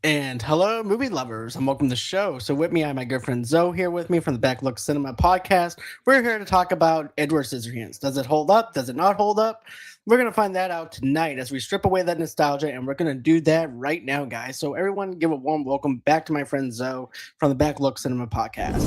And hello, movie lovers, and welcome to the show. So, with me, I have my good friend Zoe here with me from the Backlook Cinema podcast. We're here to talk about Edward Scissorhands. Does it hold up? Does it not hold up? We're going to find that out tonight as we strip away that nostalgia, and we're going to do that right now, guys. So, everyone, give a warm welcome back to my friend Zoe from the Backlook Cinema podcast.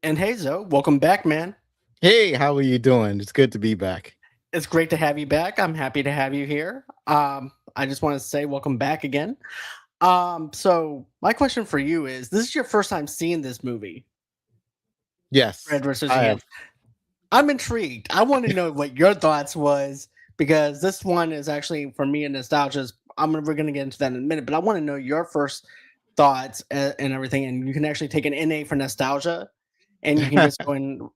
And hey, Zoe, welcome back, man. Hey, how are you doing? It's good to be back. It's great to have you back. I'm happy to have you here. I just want to say welcome back again. So my question for you is: this is your first time seeing this movie, Yes, Red versus I Hand. have. I'm intrigued. I want to know what your thoughts was because this one is actually for me a nostalgia. We're gonna get into that in a minute, but I want to know your first thoughts and everything. And you can actually take an NA for nostalgia, and you can just go in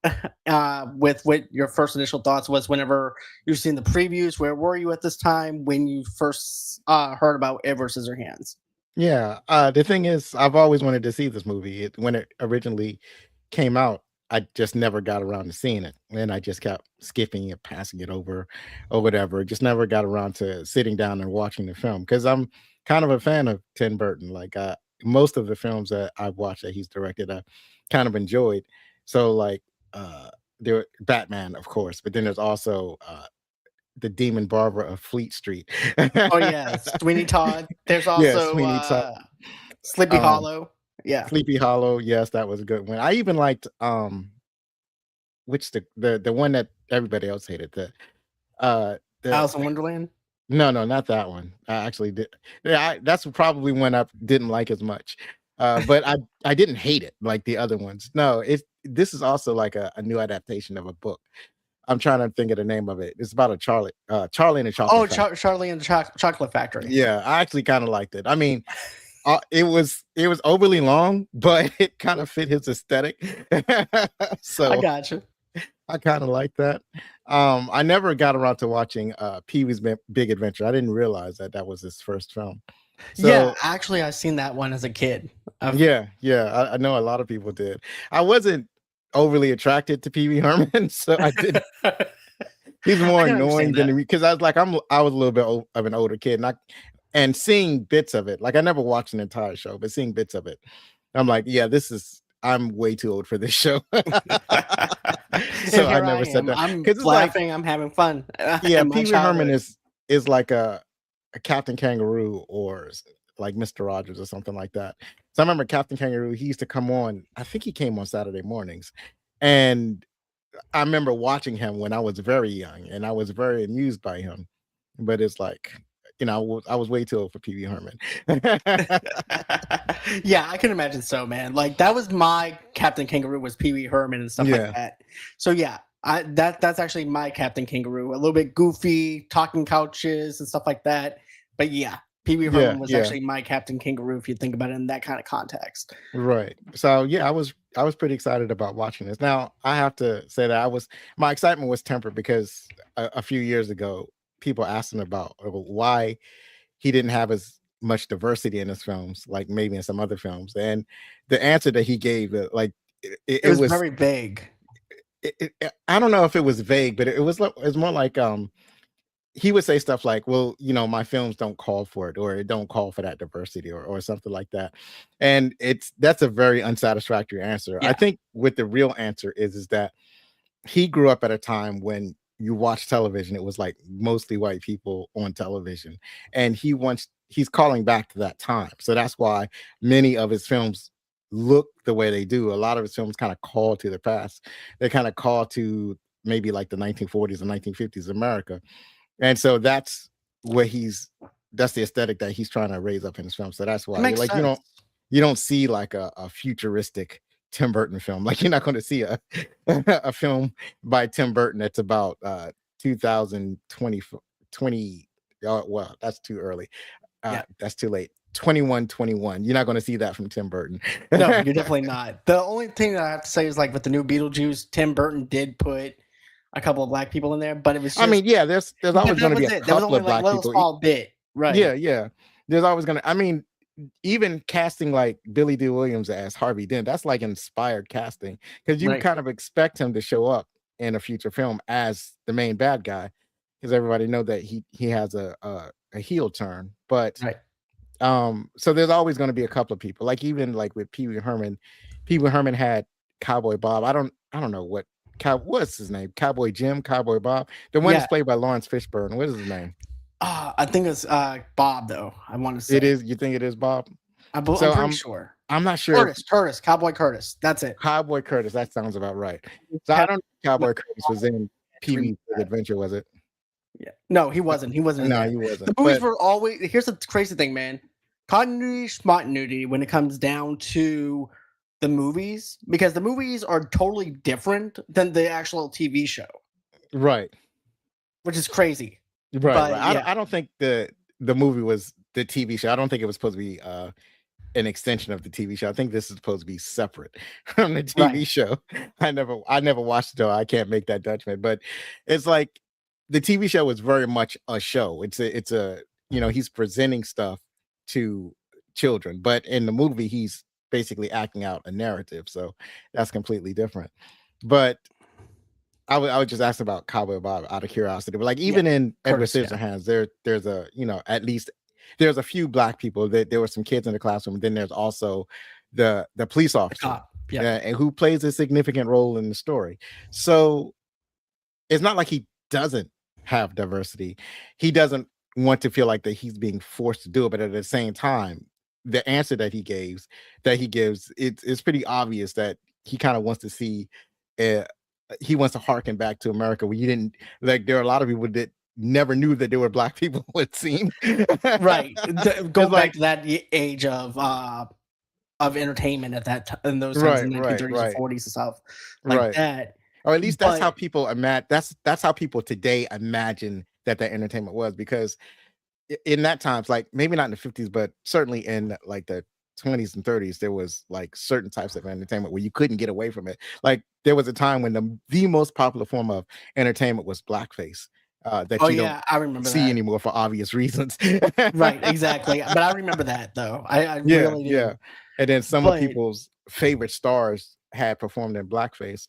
with what your first initial thoughts was whenever you've seen the previews. Where were you at this time when you first heard about Edward Scissorhands? Yeah, the thing is, I've always wanted to see this movie. When it originally came out, I just never got around to seeing it, and I just kept skipping it, passing it over, or whatever. Just never got around to sitting down and watching the film because I'm kind of a fan of Tim Burton. Most of the films that I've watched that he's directed, I kind of enjoyed. So there Batman, of course, but then there's also the Demon Barber of Fleet Street. Oh yeah, Sweeney Todd. There's Yeah, also Sweeney Todd. Sleepy Um, Hollow. Yeah, Sleepy Hollow. Yes, that was a good one. I even liked which the one that everybody else hated. The Alice in Wonderland. No, not that one. I actually did. Yeah, that's probably one I didn't like as much. But I didn't hate it like the other ones. No, this is also like a new adaptation of a book. I'm trying to think of the name of it. It's about a Charlie and the Oh, Chocolate Factory. Charlie and the Chocolate Factory. Yeah, I actually kind of liked it. I mean, it was overly long, but it kind of fit his aesthetic. I So got you. I kind of like that. I never got around to watching Pee-wee's Big Adventure. I didn't realize that was his first film. Yeah, So actually, I seen that one as a kid. yeah, I know a lot of people did. I wasn't overly attracted to Pee Wee Herman, so I didn't. He's I more can annoying understand that. than me because I was a little bit of an older kid, and seeing bits of it, like I never watched an entire show, but seeing bits of it, I'm like, yeah, I'm way too old for this show. And So I here I never said am. that I'm because it's like, laughing. I'm having fun yeah, in my Pee Wee Herman childhood. is like a Captain Kangaroo or like Mr. Rogers or something like that. So I remember Captain Kangaroo, he used to come on, I think he came on Saturday mornings. And I remember watching him when I was very young and I was very amused by him. But it's like, I was way too old for Pee Wee Herman. Yeah, I can imagine so, man. Like that was my Captain Kangaroo was Pee Wee Herman and stuff like Yeah. that. So yeah, that's actually my Captain Kangaroo. A little bit goofy, talking couches and stuff like that. But yeah, Pee Wee Yeah. Herman was Yeah. actually my Captain Kangaroo if you think about it in that kind of context. Right. So yeah, I was pretty excited about watching this. Now I have to say that my excitement was tempered because a few years ago, people asked him about why he didn't have as much diversity in his films, like maybe in some other films. And the answer that he gave, It it was was, very vague. I don't know if it was vague, but it was more like he would say stuff like, well, my films don't call for it, or it don't call for that diversity, or something like that. And that's a very unsatisfactory answer. I Yeah, think what the real answer is that he grew up at a time when you watch television, it was like mostly white people on television. And he's calling back to that time. So that's why many of his films look the way they do. A lot of his films kind of call to the past. They kind of call to maybe like the 1940s and 1950s America. And so that's the aesthetic that he's trying to raise up in his film. So that's it why makes sense. you don't see like a futuristic Tim Burton film. Like you're not going to see a a film by Tim Burton that's about 2020 well, that's too early. Yeah. That's too late. 2121. You're not going to see that from Tim Burton. No, you're definitely not. The only thing that I have to say is like with the new Beetlejuice, Tim Burton did put a couple of black people in there, but it was I just mean, yeah, there's but always that going to was be a it. That was couple only of like a black little people. small bit. Yeah, Right. yeah. There's always going to, I mean, even casting like Billy D. Williams as Harvey Dent, that's like inspired casting because you Right. kind of expect him to show up in a future film as the main bad guy because everybody know that he has a heel turn. But Right. so there's always going to be a couple of people, like even like with Pee Wee Herman. Pee Wee Herman had Cowboy Bob. I don't know what's his name, Cowboy Jim, Cowboy Bob, the one that's Yeah. played by Lawrence Fishburne. What is his name? I think it's Bob though. I want to It say. is. You think it is Bob? I'm So pretty sure. I'm not sure. Curtis, Cowboy Curtis. That's it. Cowboy Curtis. That sounds about right. So I don't know if Cowboy Curtis was in Pee Wee's Big Adventure, was it? Yeah. No, he wasn't. He wasn't in No, there. he The wasn't. movies But were always. Here's the crazy thing, man. Continuity, spontaneity when it comes down to the movies, because the movies are totally different than the actual TV show, right, which is crazy. right, But right. yeah, I don't think the movie was the TV show. I don't think it was supposed to be an extension of the TV show. I think this is supposed to be separate from the TV right, show. I never watched it though. I can't make that judgment. But it's like the TV show is very much a show. It's a he's presenting stuff to children, but in the movie he's basically acting out a narrative. So that's completely different. But I would just ask about Cowboy Bob out of curiosity. But like yeah. even in Edward Curtis, yeah. Scissorhands, there's a at least there's a few black people. There were some kids in the classroom. And then there's also the police officer, Yeah. and who plays a significant role in the story. So it's not like he doesn't have diversity. He doesn't want to feel like that he's being forced to do it, but at the same time, the answer that he gives, it's pretty obvious that he kind of wants to see. He wants to harken back to America where you didn't like. There are a lot of people that never knew that there were black people. It seemed Right. Go back like, to that age of entertainment at that time, in those times right, in the 1930s and 40s and stuff like right. that. Or at least that's But how people imagine. That's how people today imagine that entertainment was, because in that times, like maybe not in the 50s, but certainly in like the 20s and 30s, there was like certain types of entertainment where you couldn't get away from it. Like there was a time when the most popular form of entertainment was blackface. That you don't I remember see that. anymore for obvious reasons. Right, exactly. But I remember that though. I Yeah, really do. yeah. And then some of But people's favorite stars had performed in blackface.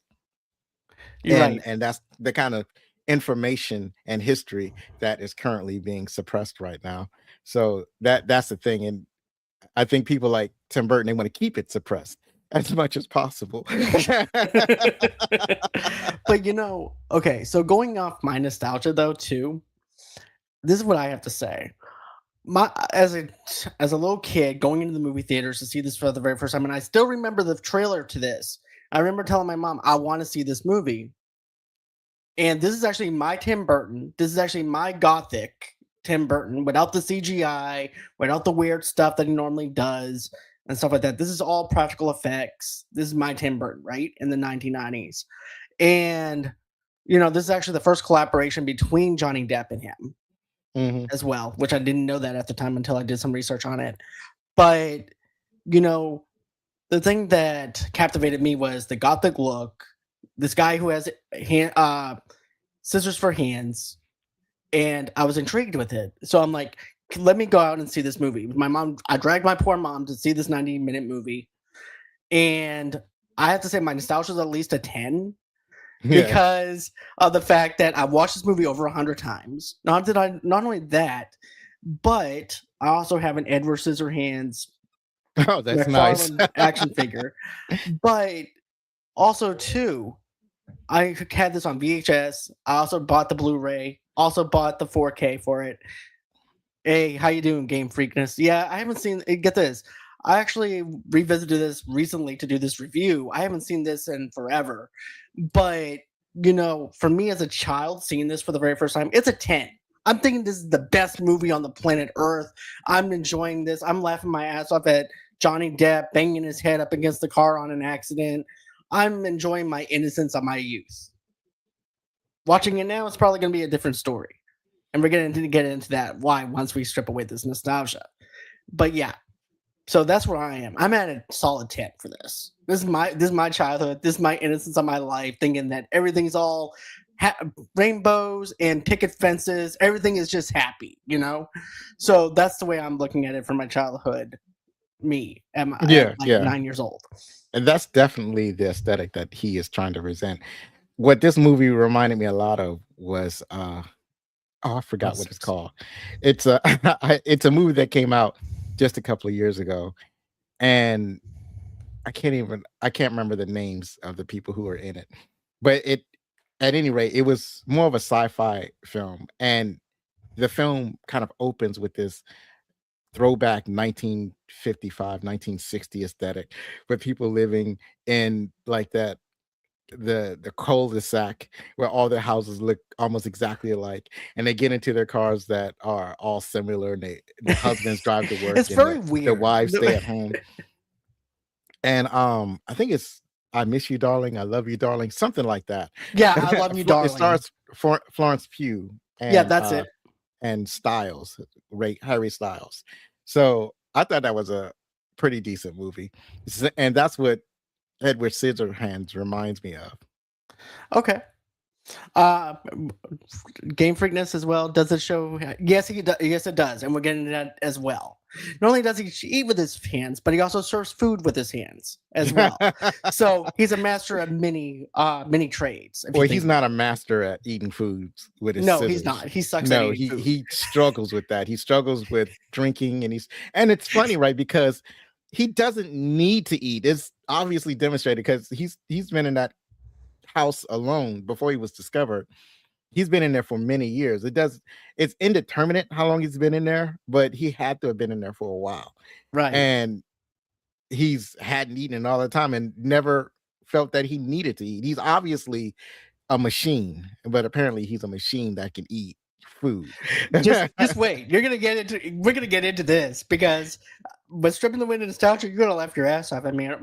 you're right. And that's the kind of information and history that is currently being suppressed right now. So that's the thing. And I think people like Tim Burton, they want to keep it suppressed as much as possible. But okay, so going off my nostalgia though too, this is what I have to say. As a little kid going into the movie theaters to see this for the very first time, and I still remember the trailer to this. I remember telling my mom, I want to see this movie. And this is actually my Tim Burton. This is actually my gothic Tim Burton without the CGI, without the weird stuff that he normally does and stuff like that. This is all practical effects. This is my Tim Burton, right? In the 1990s. And, this is actually the first collaboration between Johnny Depp and him as well, which I didn't know that at the time until I did some research on it. But, the thing that captivated me was the gothic look. This guy who has scissors for hands, and I was intrigued with it. So I'm like, let me go out and see this movie. My mom, I dragged my poor mom to see this 90-minute movie, and I have to say my nostalgia is at least a 10 because of the fact that I've watched this movie over 100 times. Not only that, but I also have an Edward Scissorhands Oh, that's nice. action figure, but also too, I had this on VHS. I also bought the Blu-ray. Also bought the 4K for it. Hey, how you doing, Game Freakness? Yeah, I haven't seen. Get this. I actually revisited this recently to do this review. I haven't seen this in forever, but for me as a child, seeing this for the very first time, it's a 10. I'm thinking this is the best movie on the planet Earth. I'm enjoying this. I'm laughing my ass off at Johnny Depp banging his head up against the car on an accident. I'm enjoying my innocence of my youth. Watching it now, it's probably going to be a different story. And we're going to get into that why once we strip away this nostalgia. But yeah, so that's where I am. I'm at a solid 10 for this. This is my childhood. This is my innocence of my life, thinking that everything's all rainbows and picket fences. Everything is just happy, So that's the way I'm looking at it from my childhood. me at Yeah, like yeah. 9 years old. And that's definitely the aesthetic that he is trying to present. What this movie reminded me a lot of was oh, I forgot what it's Ghostbusters. called. It's a it's a movie that came out just a couple of years ago, and I can't remember the names of the people who were in it. But it at any rate, it was more of a sci-fi film, and the film kind of opens with this throwback 1955, 1960 aesthetic where people living in like that the cul-de-sac where all their houses look almost exactly alike, and they get into their cars that are all similar, and the husbands drive to work It's and very the weird. wives stay at home. And I think it's I miss you darling, I love you darling, something like that. Yeah, I love you, It darling. stars Florence Pugh Yeah, that's it. and Styles, Harry Styles. So I thought that was a pretty decent movie. And that's what Edward Scissorhands reminds me of. Okay. Uh, Game Freakness as well. Does it show? Yes, yes, it does, and we're getting that as well. Not only does he eat with his hands, but he also serves food with his hands as well. So he's a master of many trades. If you Well, think he's about not a master at eating foods with it. his No, he's scissors. not. He sucks at No, eating food. he struggles with that. He struggles with drinking, and it's funny, right? Because he doesn't need to eat. It's obviously demonstrated because he's been in that house alone before he was discovered. He's been in there for many years. It's indeterminate how long he's been in there, but he had to have been in there for a while. Right. And he's hadn't eaten all the time and never felt that he needed to eat. He's obviously a machine, but apparently he's a machine that can eat food. Just wait. We're gonna get into this because with stripping the wind of nostalgia, you're gonna laugh your ass off. I mean,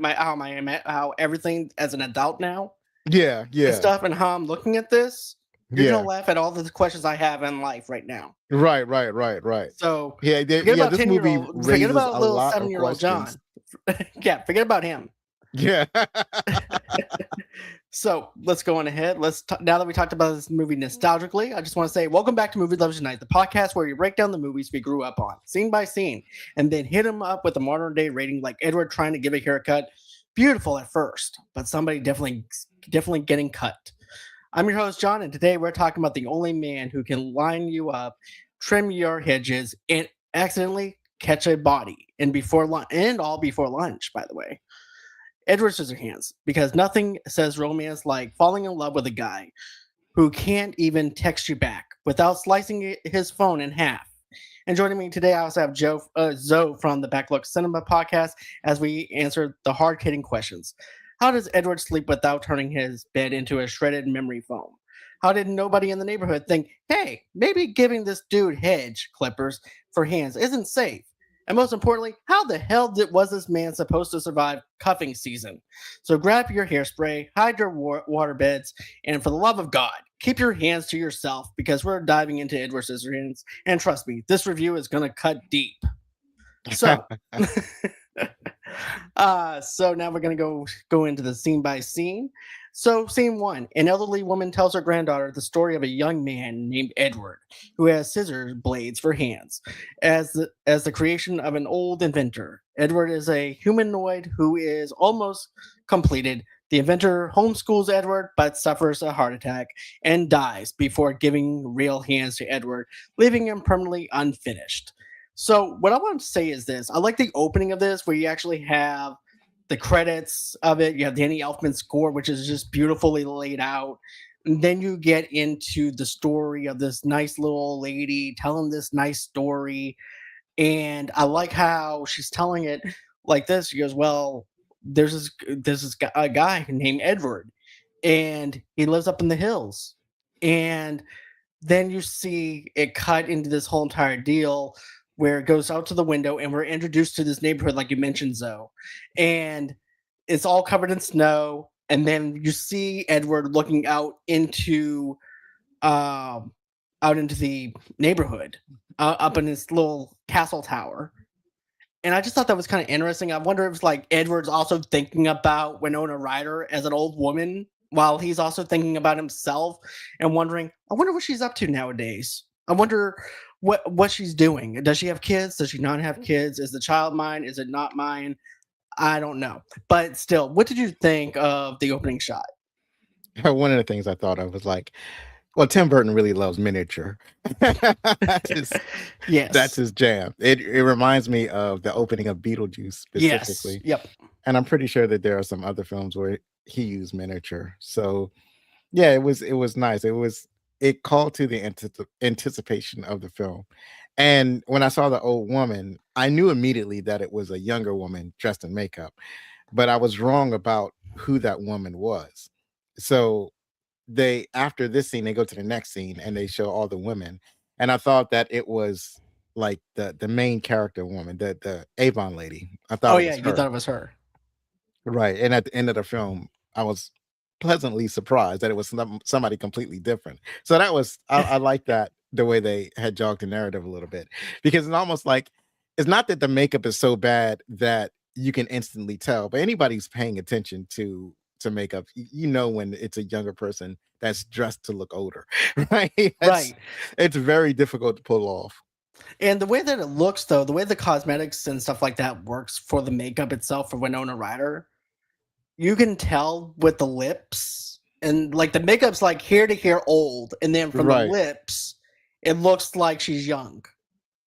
how everything as an adult now Yeah, and yeah, stuff, and how I'm looking at this, you're yeah. gonna laugh at all the questions I have in life right now. Right. So Yeah, forget yeah. about This 10-year movie old, forget raises about a little lot of 7-year old questions. John. Yeah, forget about him. Yeah. So let's go on ahead. Now that we talked about this movie nostalgically, I just want to say welcome back to Movie Lovers Unite, the podcast where we break down the movies we grew up on, scene by scene, and then hit them up with a modern day rating, like Edward trying to give a haircut. Beautiful at first, but somebody definitely getting cut. I'm your host John, and today we're talking about the only man who can line you up, trim your hedges, and accidentally catch a body, and before lunch, and all before lunch, by the way. Edward Scissorhands, because nothing says romance like falling in love with a guy who can't even text you back without slicing his phone in half. And joining me today, I also have Zoe from the Backlook Cinema podcast as we answer the hard hitting questions. How does Edward sleep without turning his bed into a shredded memory foam? How did nobody in the neighborhood think, hey, maybe giving this dude hedge clippers for hands isn't safe? And most importantly, how the hell was this man supposed to survive cuffing season? So grab your hairspray, hide your water beds, and for the love of God, keep your hands to yourself because we're diving into Edward Scissorhands. And trust me, this review is going to cut deep. So, so now we're going to go into the scene by scene. So, scene one, an elderly woman tells her granddaughter the story of a young man named Edward who has scissor blades for hands. As the creation of an old inventor, Edward is a humanoid who is almost completed. The inventor homeschools Edward but suffers a heart attack and dies before giving real hands to Edward, leaving him permanently unfinished. So, what I want to say is this: I like the opening of this where you actually have the credits of it. You have Danny Elfman's score, which is just beautifully laid out. And then you get into the story of this nice little old lady telling this nice story. And I like how she's telling it like this. She goes, well, a guy named Edward, and he lives up in the hills. And then you see it cut into this whole entire deal where it goes out to the window and we're introduced to this neighborhood like you mentioned, Zoe, and it's all covered in snow, and then you see Edward looking um out into the neighborhood, up in this little castle tower. And I just thought that was kind of interesting. I wonder if it's like Edward's also thinking about Winona Ryder as an old woman while he's also thinking about himself and wondering, I wonder what she's up to nowadays. I wonder what she's doing. Does she have kids? Does she not have kids? Is the child mine? Is it not mine? I don't know. But still, what did you think of the opening shot? One of the things I thought of was like, well, Tim Burton really loves miniature. that's his that's Yes. his jam. It reminds me of the opening of Beetlejuice Yes. specifically. Yep. And I'm pretty sure that there are some other films where he used miniature. So yeah, it was nice. It called to the anticipation of the film. And when I saw the old woman, I knew immediately that it was a younger woman dressed in makeup, but I was wrong about who that woman was. So they after this scene, they go to the next scene and they show all the women. And I thought that it was like the main character woman, the Avon lady. I thought Oh it yeah, was you thought her. it was her. Right, and at the end of the film, I was pleasantly surprised that it was somebody completely different. So that was I like that the way they had jogged the narrative a little bit because it's almost like it's not that the makeup is so bad that you can instantly tell, but anybody who's paying attention to makeup, you know when it's a younger person that's dressed to look older, right? Right. It's very difficult to pull off. And the way that it looks, though, the way the cosmetics and stuff like that works for the makeup itself for Winona Ryder, you can tell with the lips and like the makeup's like here to here old, and then from the Right. lips, it looks like she's young.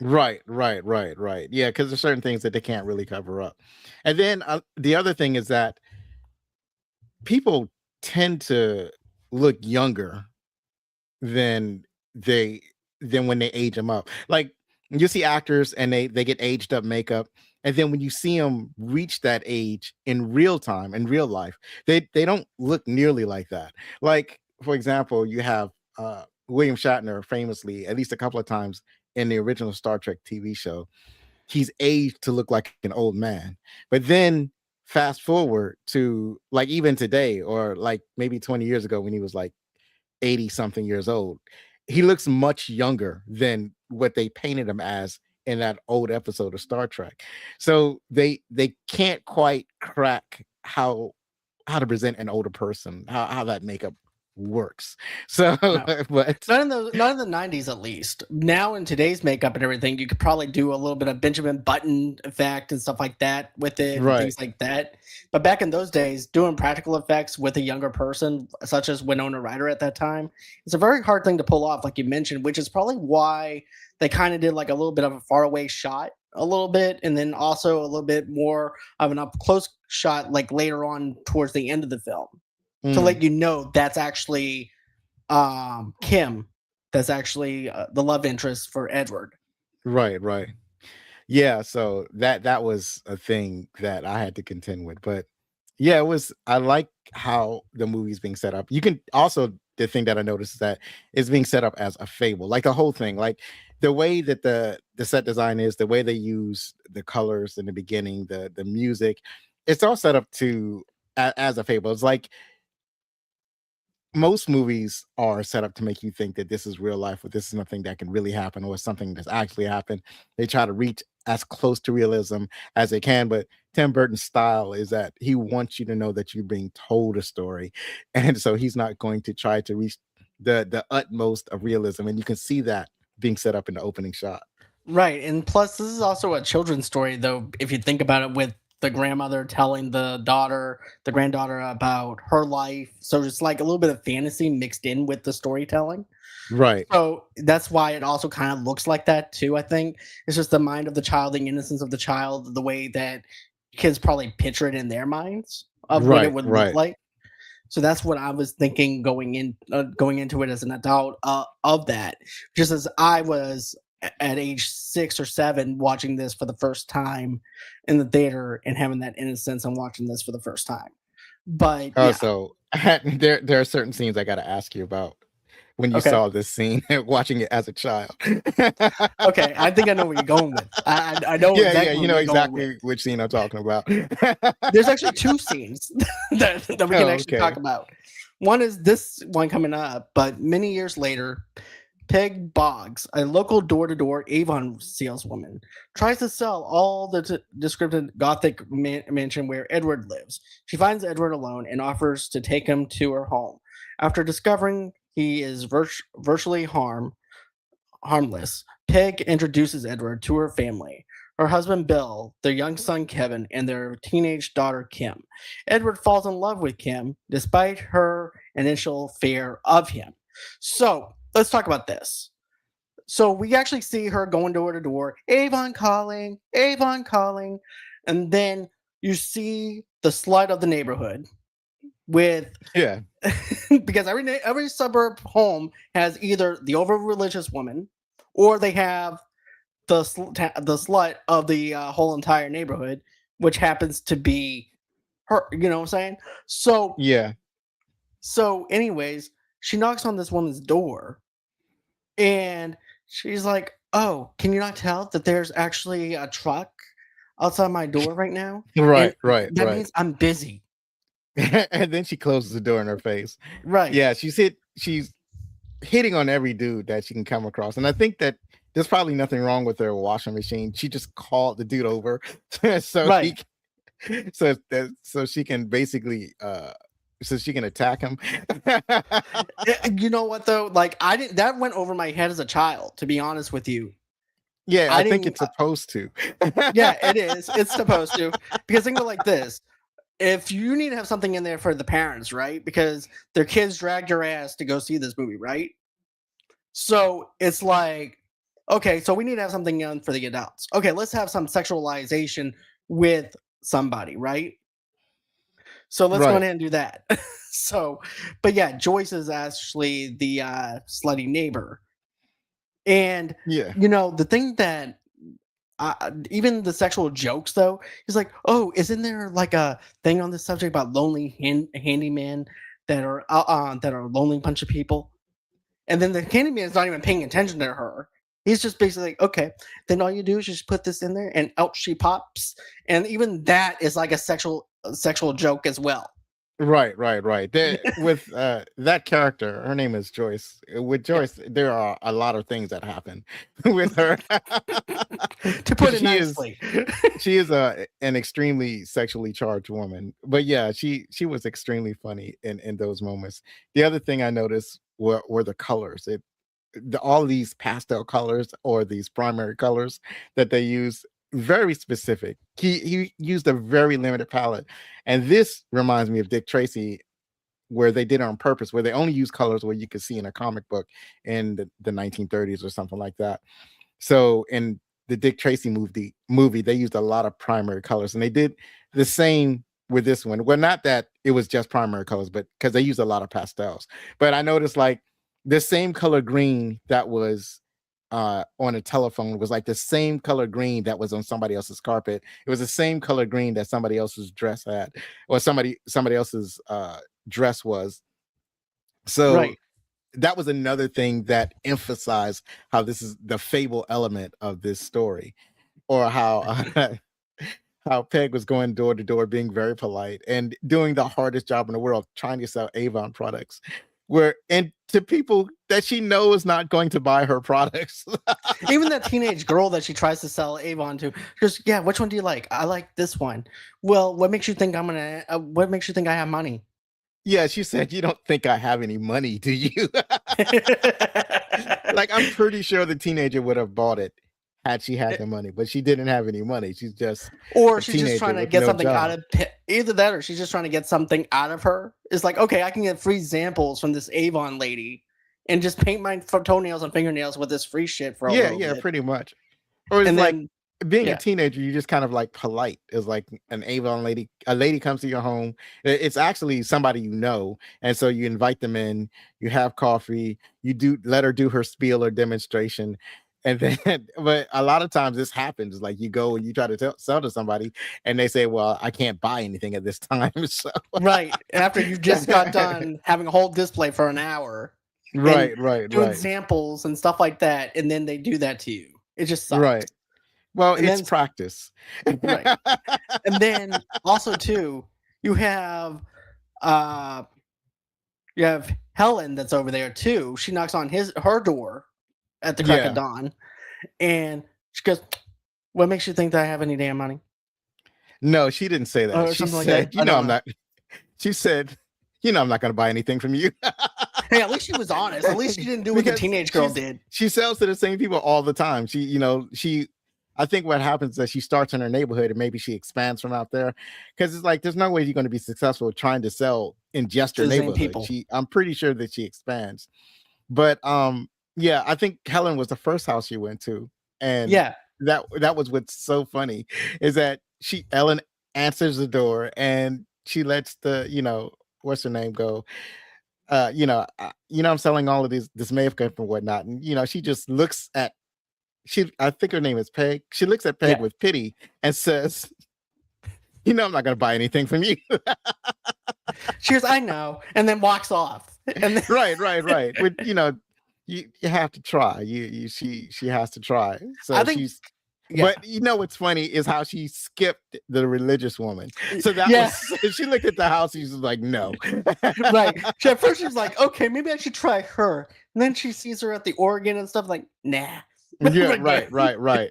Right. Yeah, because there's certain things that they can't really cover up. And then the other thing is that people tend to look younger than they than when they age them up. Like you see actors and they get aged up makeup, and then when you see them reach that age in real time in real life, they don't look nearly like that. Like for example, you have William Shatner famously, at least a couple of times in the original Star Trek TV show, he's aged to look like an old man. But then fast forward to like even today or like maybe 20 years ago when he was like 80 something years old, he looks much younger than what they painted him as in that old episode of Star Trek. So they can't quite crack how to present an older person, how that makeup works. So No. but Not in the 90s at least. Now in today's makeup and everything, you could probably do a little bit of Benjamin Button effect and stuff like that with it and right. things like that. But back in those days, doing practical effects with a younger person, such as Winona Ryder at that time, it's a very hard thing to pull off, like you mentioned, which is probably why they kind of did like a little bit of a faraway shot a little bit, and then also a little bit more of an up close shot like later on towards the end of the film to Mm, let you know that's actually Kim, that's actually the love interest for Edward. right. Yeah, so that was a thing that I had to contend with. But yeah, it was I like how the movie's being set up. You can also the thing that I noticed is that it's being set up as a fable, like the whole thing, like the way that the set design is, the way they use the colors in the beginning, the music, it's all set up to as a fable. It's like most movies are set up to make you think that this is real life or this is something that can really happen or something that's actually happened. They try to reach as close to realism as they can, but Tim Burton's style is that he wants you to know that you're being told a story, and so he's not going to try to reach the utmost of realism, and you can see that being set up in the opening shot. Right. And plus, this is also a children's story, though, if you think about it, with the grandmother telling the granddaughter about her life. So it's like a little bit of fantasy mixed in with the storytelling. Right, So that's why it also kind of looks like that, too, I think. It's just the mind of the child, the innocence of the child, the way that kids probably picture it in their minds of what it would look right. like. So that's what I was thinking going into it as an adult of that. Just as I was at age 6 or 7 watching this for the first time in the theater and having that innocence and watching this for the first time. But Oh, yeah, so there are certain scenes I got to ask you about when you okay, saw this scene watching it as a child. okay. I think I know where you're going with. I know Yeah, exactly you where know you're going with. exactly which scene I'm talking about. There's actually two scenes that we can Oh, actually talk okay. about. One is this one coming up, but many years later, Peg Boggs, a local door-to-door Avon saleswoman, tries to sell all the descriptive Gothic mansion where Edward lives. She finds Edward alone and offers to take him to her home. After discovering he is virtually harmless. Peg introduces Edward to her family. Her husband Bill, their young son Kevin, and their teenage daughter Kim. Edward falls in love with Kim despite her initial fear of him. So let's talk about this. So we actually see her going door to door, Avon calling, Avon calling, and then you see the slut of the neighborhood with Yeah. because every suburb home has either the over religious woman or they have the slut of the whole entire neighborhood, which happens to be her. You know what I'm saying? So Yeah. anyways, she knocks on this woman's door, and she's like, "Oh, can you not tell that there's actually a truck outside my door right now? Right, And right, that right. means I'm busy." And then she closes the door in her face. Right. Yeah, she's hitting on every dude that she can come across. And I think that there's probably nothing wrong with her washing machine. She just called the dude over so Right. so she can basically so she can attack him. You know what though? Like I didn't. That went over my head as a child. To be honest with you. Yeah, I I think didn't. it's supposed to. Yeah, it is. It's supposed to. Because think of it like this. If you need to have something in there for the parents, right? Because their kids dragged your ass to go see this movie, right? So it's like, okay, so we need to have something in for the adults. Okay, let's have some sexualization with somebody, right? So let's go Right. ahead and do that. So, but yeah, Joyce is actually the slutty neighbor. And, Yeah. you know, the thing that even the sexual jokes though, he's like, oh, isn't there like a thing on this subject about lonely handyman that are a lonely bunch of people? And then the handyman is not even paying attention to her. He's just basically like, okay, then all you do is just put this in there, and out she pops. And even that is like a sexual joke as well. Right. With that character, her name is Joyce. With Joyce, there are a lot of things that happen with her. To put it nicely. She is an extremely sexually charged woman. But yeah, she was extremely funny in those moments. The other thing I noticed were the colors. All these pastel colors or these primary colors that they use, very specific. He used a very limited palette, and this reminds me of Dick Tracy, where they did it on purpose, where they only use colors where you could see in a comic book in the 1930s or something like that. So in the Dick Tracy movie, they used a lot of primary colors, and they did the same with this one. Well, not that it was just primary colors, but because they used a lot of pastels. But I noticed like the same color green that was on a telephone was like the same color green that was on somebody else's carpet. It was the same color green that somebody else's dress had, or somebody else's dress was. So Right. that was another thing that emphasized how this is the fable element of this story, or how how Peg was going door to door, being very polite and doing the hardest job in the world, trying to sell Avon products, and to people that she knows is not going to buy her products. Even that teenage girl that she tries to sell Avon to, she goes, "Yeah, which one do you like? I like this one." Well, what makes you think I'm gonna? What makes you think I have money? Yeah, she said, "You don't think I have any money, do you?" Like, I'm pretty sure the teenager would have bought it had she had the money, but she didn't have any money. She's just Or a she's just trying teenager to with get no something out job. of either that, or she's just trying to get something out of her. It's like, okay, I can get free samples from this Avon lady, and just paint my toenails and fingernails with this free shit for a Yeah, little yeah, bit, pretty much. Or it's and like then being a yeah, teenager, you just kind of like polite. It's like an Avon lady, a lady comes to your home. It's actually somebody you know, and so you invite them in. You have coffee. You let her do her spiel or demonstration, and then, but a lot of times this happens. Like you go and you try to sell to somebody, and they say, "Well, I can't buy anything at this time." So, right. After you just got done having a whole display for an hour and doing right, samples and stuff like that, and then they do that to you. It just sucks. right. Well, And it's then practice. right, and then also too, you have uh you have Helen that's over there too. She knocks on her door at the crack of Yeah. dawn, and she goes, "What makes you think that I have any damn money?" No, she didn't say that. Or She something like that. said, I don't I'm know. not. She said, I'm not going to buy anything from you." Hey, at least she was honest. At least she didn't do what the Because teenage girl did. she sells to the same people all the time. I think what happens is that she starts in her neighborhood and maybe she expands from out there, because it's like there's no way you're going to be successful trying to sell in just To your the same neighborhood. people. I'm pretty sure that she expands. But yeah, I think Helen was the first house she went to, and Yeah. that was what's so funny is that Ellen answers the door and she lets what's her name go. I'm selling all of this makeup and whatnot, and she just looks at I think her name is Peg. She looks at Peg Yeah. with pity and says, I'm not going to buy anything from you. She goes, I know, and then walks off. And then, right. But you have to try. She has to try. So I think, she's. yeah. But what's funny is how she skipped the religious woman. So that Yeah. was she looked at the house. She's like, no. Right. At first, she's like, okay, maybe I should try her. And then she sees her at the organ and stuff. Like, nah. Yeah. Like, Right.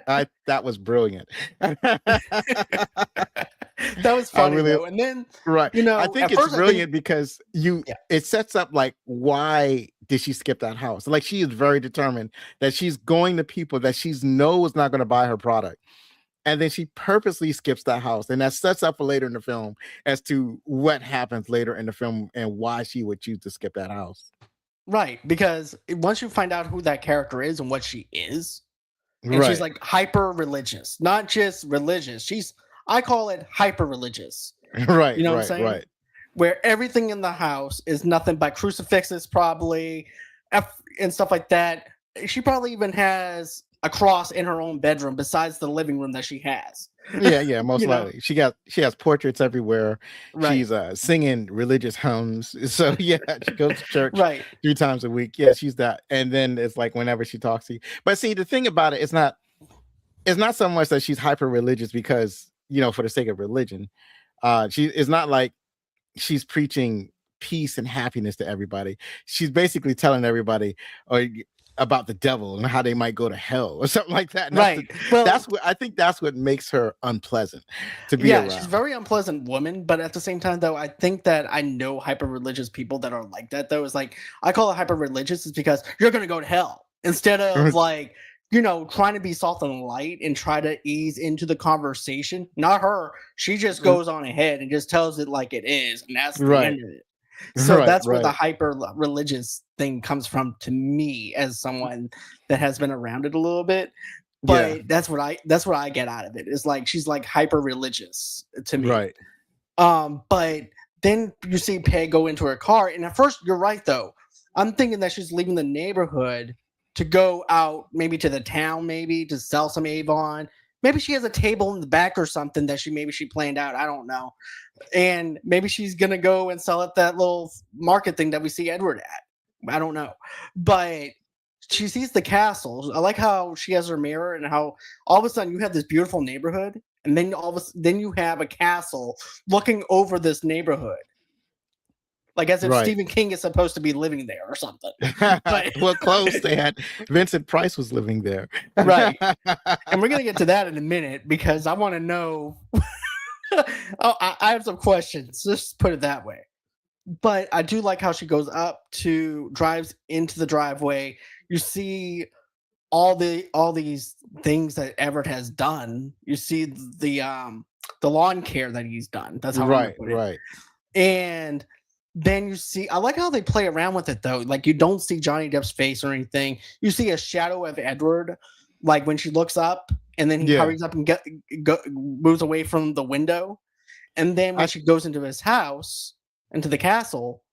That was brilliant. That was funny though. And then right, I think it's brilliant because it sets up like, why did she skip that house? Like, she is very determined that she's going to people that she knows not going to buy her product, and then she purposely skips that house, and that sets up for later in the film as to what happens later in the film and why she would choose to skip that house. Right, because once you find out who that character is and what she is, and she's like hyper religious, not just religious. I call it hyper religious. Right. You know what I'm saying? Right. Where everything in the house is nothing but crucifixes, probably, and stuff like that. She probably even has a cross in her own bedroom besides the living room that she has. Yeah, most likely. She has portraits everywhere. Right. She's singing religious hymns. So yeah, she goes to church right 3 times a week. Yeah, she's that. And then it's like whenever she talks to you. But see, the thing about it, it's not so much that she's hyper religious because for the sake of religion. It's not like she's preaching peace and happiness to everybody. She's basically telling everybody about the devil and how they might go to hell or something like that. And right. I think that's what makes her unpleasant to be around. She's a very unpleasant woman, but at the same time, though, I think that I know hyper religious people that are like that. Though, it's like I call it hyper religious is because you're gonna go to hell instead of like. Trying to be soft and light and try to ease into the conversation. Not her. She just goes on ahead and just tells it like it is. And that's the end of it. So that's where the hyper religious thing comes from to me as someone that has been around it a little bit. But that's what I get out of it. It's like she's like hyper religious to me. Right. But then you see Peg go into her car. And at first, you're right, though. I'm thinking that she's leaving the neighborhood to go out maybe to the town, maybe to sell some Avon. Maybe she has a table in the back or something that she planned out. I don't know. And maybe she's going to go and sell at that little market thing that we see Edward at. I don't know. But she sees the castle. I like how she has her mirror and how all of a sudden you have this beautiful neighborhood. And then then you have a castle looking over this neighborhood. Like as if Stephen King is supposed to be living there or something. But, well, close. They had Vincent Price was living there. Right. And we're going to get to that in a minute because I want to know. I have some questions. Just put it that way. But I do like how she drives into the driveway. You see all these things that Everett has done. You see the lawn care that he's done. That's how I'm gonna put it. Right. And then you see, I like how they play around with it though. Like you don't see Johnny Depp's face or anything. You see a shadow of Edward, like when she looks up, and then he hurries up and moves away from the window. And then when she goes into his house, into the castle,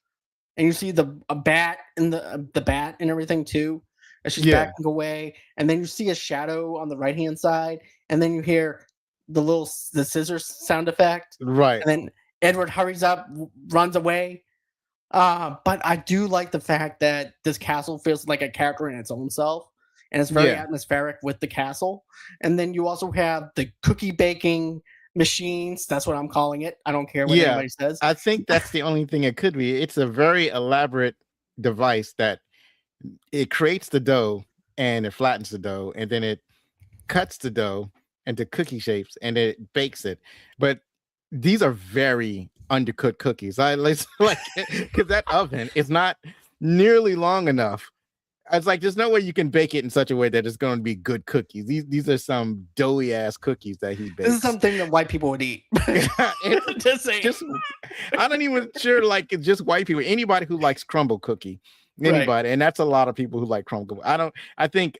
and you see a bat in the bat and everything too, as she's backing away. And then you see a shadow on the right hand side, and then you hear the scissors sound effect. Right. And then Edward hurries up, runs away. But I do like the fact that this castle feels like a character in its own self, and it's very atmospheric with the castle. And then you also have the cookie baking machines. That's what I'm calling it. I don't care what anybody says. I think that's the only thing it could be. It's a very elaborate device that it creates the dough and it flattens the dough, and then it cuts the dough into cookie shapes and it bakes it. But these are very undercooked cookies. I like because that oven is not nearly long enough. It's like there's no way you can bake it in such a way that it's going to be good cookies. These are some doughy ass cookies that he This is bakes. something that white people would eat. Just saying. I don't even sure like it's just white people. Anybody who likes crumble cookie, anybody, right. And that's a lot of people who like crumble. I think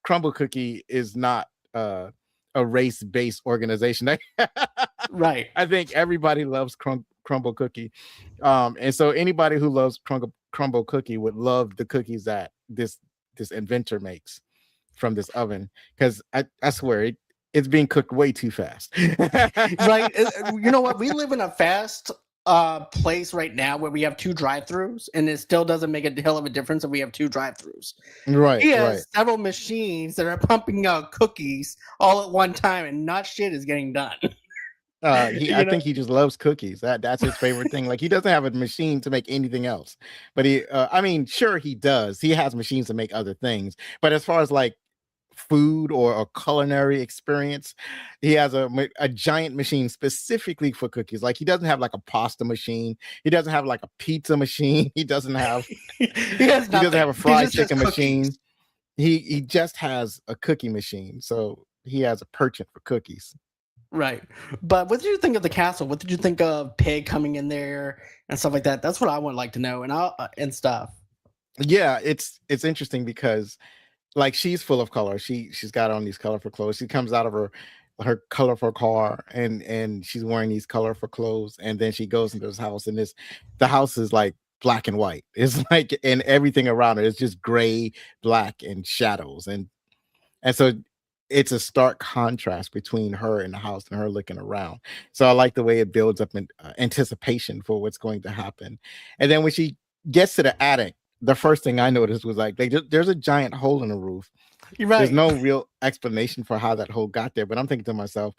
crumble cookie is not a race-based organization. Right. I think everybody loves crumble cookie, and so anybody who loves crumble cookie would love the cookies that this inventor makes from this oven, because I swear it's being cooked way too fast. Right. You know what? We live in a fast place right now where we have 2 drive-throughs, and it still doesn't make a hell of a difference if we have 2 drive-throughs. Right. He has several machines that are pumping out cookies all at one time, and not shit is getting done. I think he just loves cookies. That's his favorite thing. Like, he doesn't have a machine to make anything else. But I mean, sure he does. He has machines to make other things. But as far as like food or a culinary experience, he has a giant machine specifically for cookies. Like, he doesn't have like a pasta machine. He doesn't have like a pizza machine. He doesn't have he doesn't have a fried chicken machine. He just has a cookie machine. So he has a penchant for cookies. Right. But what did you think of the castle? What did you think of Pig coming in there and stuff like that? That's what I would like to know, and stuff. Yeah, it's interesting because like she's full of color. She's got on these colorful clothes. She comes out of her colorful car and she's wearing these colorful clothes, and then she goes into this house, and the house is like black and white. It's like, and everything around her is just gray, black, and shadows. And so it's a stark contrast between her and the house and her looking around. So I like the way it builds up in anticipation for what's going to happen. And then when she gets to the attic, the first thing I noticed was like there's a giant hole in the roof. You're right. There's no real explanation for how that hole got there, but I'm thinking to myself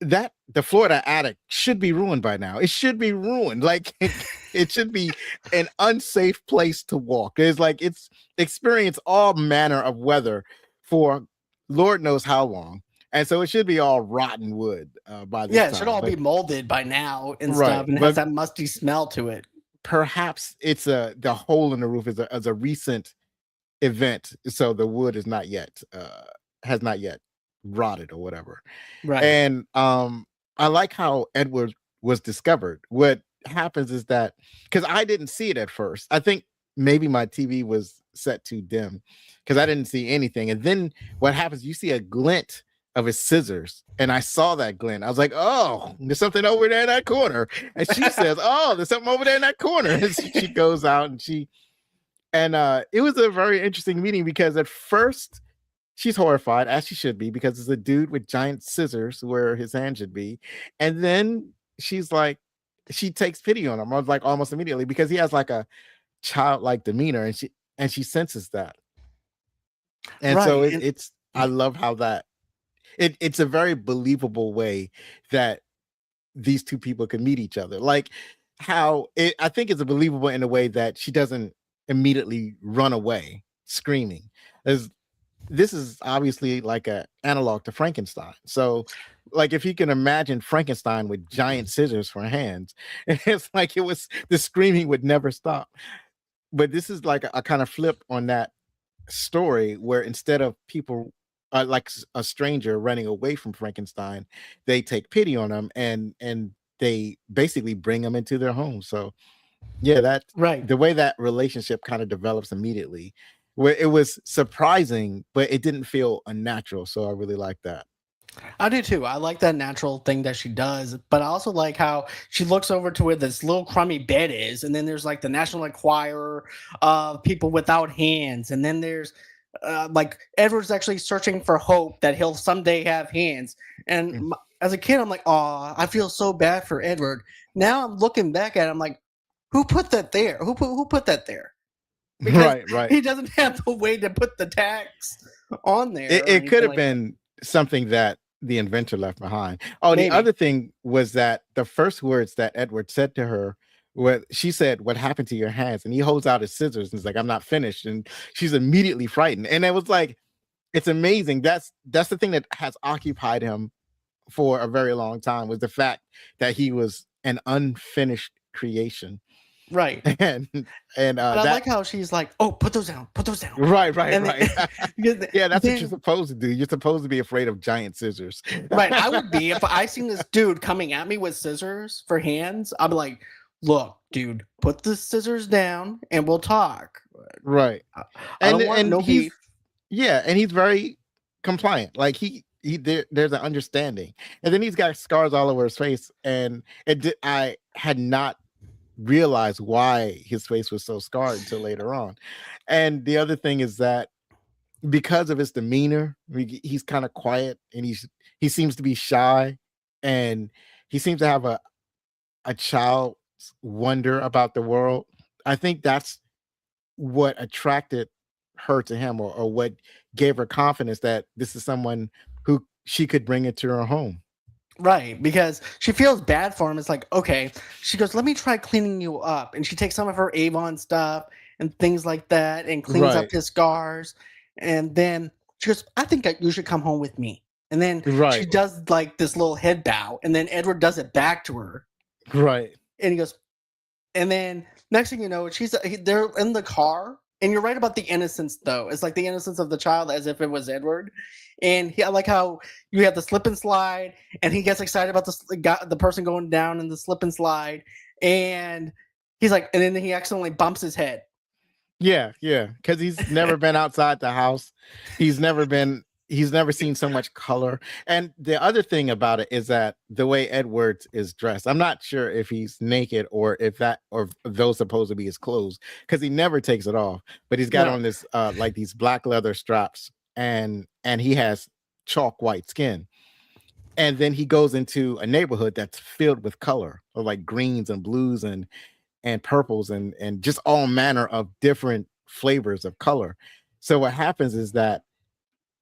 that the floor of the attic should be ruined by now. It should be ruined. Like it should be an unsafe place to walk. It's experienced all manner of weather for Lord knows how long, and so it should be all rotten wood by this time. It should all be molded by now and stuff, and has that musty smell to it. Perhaps it's the hole in the roof is a recent event, so the wood is not yet has not yet rotted or whatever. Right. And I like how Edward was discovered. What happens is that, because I didn't see it at first, I think maybe my TV was set too dim because I didn't see anything. And then what happens, you see a glint of his scissors, and I saw that glint. I was like, oh, there's something over there in that corner. And she says, oh, there's something over there in that corner. And she goes out and it was a very interesting meeting, because at first she's horrified, as she should be, because it's a dude with giant scissors where his hand should be. And then she's like, she takes pity on him. I was like, almost immediately, because he has like a childlike demeanor, and she senses that. And so it's I love how that it's a very believable way that these two people can meet each other. Like how I think it's believable in a way that she doesn't immediately run away screaming. This is obviously like an analog to Frankenstein. So like if you can imagine Frankenstein with giant scissors for hands, it's like the screaming would never stop. But this is like a kind of flip on that story, where instead of people like a stranger running away from Frankenstein, they take pity on him and they basically bring him into their home. So yeah, that the way that relationship kind of develops immediately, where it was surprising, but it didn't feel unnatural. So I really like that. I do too. I like that natural thing that she does, but I also like how she looks over to where this little crummy bed is, and then there's like the National Enquirer of people without hands, and then there's like Edward's actually searching for hope that he'll someday have hands. And as a kid, I'm like, oh, I feel so bad for Edward. Now I'm looking back at it, I'm like, who put that there? Who put that there? Because right. He doesn't have the way to put the tax on there. It could have been something that the inventor left behind. Oh, maybe. The other thing was that the first words that Edward said to her, she said, "What happened to your hands?" And he holds out his scissors and he's like, "I'm not finished." And she's immediately frightened. And it was like, it's amazing. That's the thing that has occupied him for a very long time, was the fact that he was an unfinished creation. Right. and But I that like how she's like, "Oh, put those down, put those down." right, And right. then, Yeah, that's what you're then supposed to do. You're supposed to be afraid of giant scissors. right, I would be if I seen this dude coming at me with scissors for hands. I'd be like, "Look, dude, put the scissors down and we'll talk. Right. I And don't want no he's beef." yeah, and he's very compliant. Like there's an understanding. And then he's got scars all over his face, and I had not realized why his face was so scarred until later on. And the other thing is that because of his demeanor, he's kind of quiet, and he seems to be shy, and he seems to have a child's wonder about the world. I think that's what attracted her to him, or what gave her confidence that this is someone who she could bring into her home. Right, because she feels bad for him. It's like, okay, she goes, "Let me try cleaning you up," and she takes some of her Avon stuff and things like that, and cleans up Right, his scars. And then she goes, "I think you should come home with me." And then she right, does like this little head bow, and then Edward does it back to her, right. and he goes, and then next thing you know, they're in the car. And you're right about the innocence, though. It's like the innocence of the child, as if it was Edward. And I like how you have the slip and slide, and he gets excited about the person going down in the slip and slide, and he's like, and then he accidentally bumps his head. Yeah, yeah. Because he's never been outside the house. He's never seen so much color. And the other thing about it is that the way Edwards is dressed, I'm not sure if he's naked, or if those supposed to be his clothes, because he never takes it off. But he's got No, on this like these black leather straps, and he has chalk white skin. And then he goes into a neighborhood that's filled with color, of like greens and blues and purples, and just all manner of different flavors of color. So what happens is that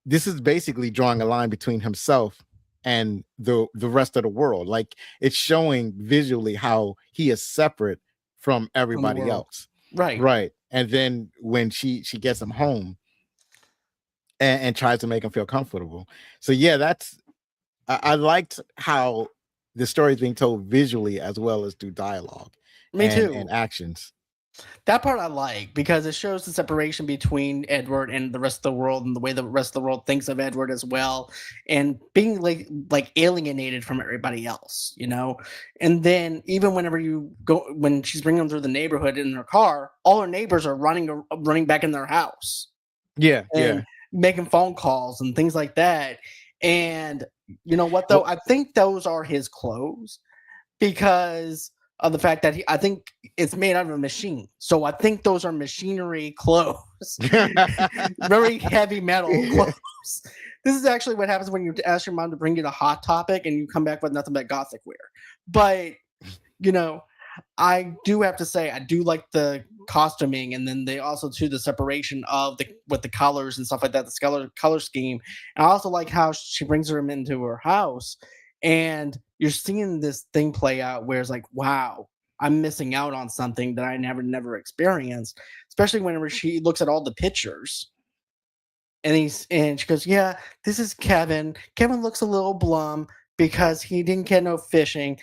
this is basically drawing a line between himself and the rest of the world. Like, it's showing visually how he is separate from from the everybody world. else. Right. Right. And then when she gets him home, and tries to make him feel comfortable. So yeah, I liked how the story is being told visually as well as through dialogue Me and too. actions. That part I like because it shows the separation between Edward and the rest of the world, and the way the rest of the world thinks of Edward as well, and being like alienated from everybody else, you know. And then even whenever you go, when she's bringing them through the neighborhood in her car, all her neighbors are running back in their house Yeah, and yeah. making phone calls and things like that. And you know what though? Well, I think those are his clothes because of the fact that I think it's made out of a machine. So I think those are machinery clothes, very heavy metal clothes. This is actually what happens when you ask your mom to bring you the Hot Topic and you come back with nothing but gothic wear. But you know, I do have to say I do like the costuming, and then they also too the separation of the with the colors and stuff like that, the color scheme. And I also like how she brings her into her house, and you're seeing this thing play out where it's like, wow, I'm missing out on something that I never experienced. Especially whenever she looks at all the pictures, and she goes, "Yeah, this is Kevin. Kevin looks a little glum because he didn't get no fishing.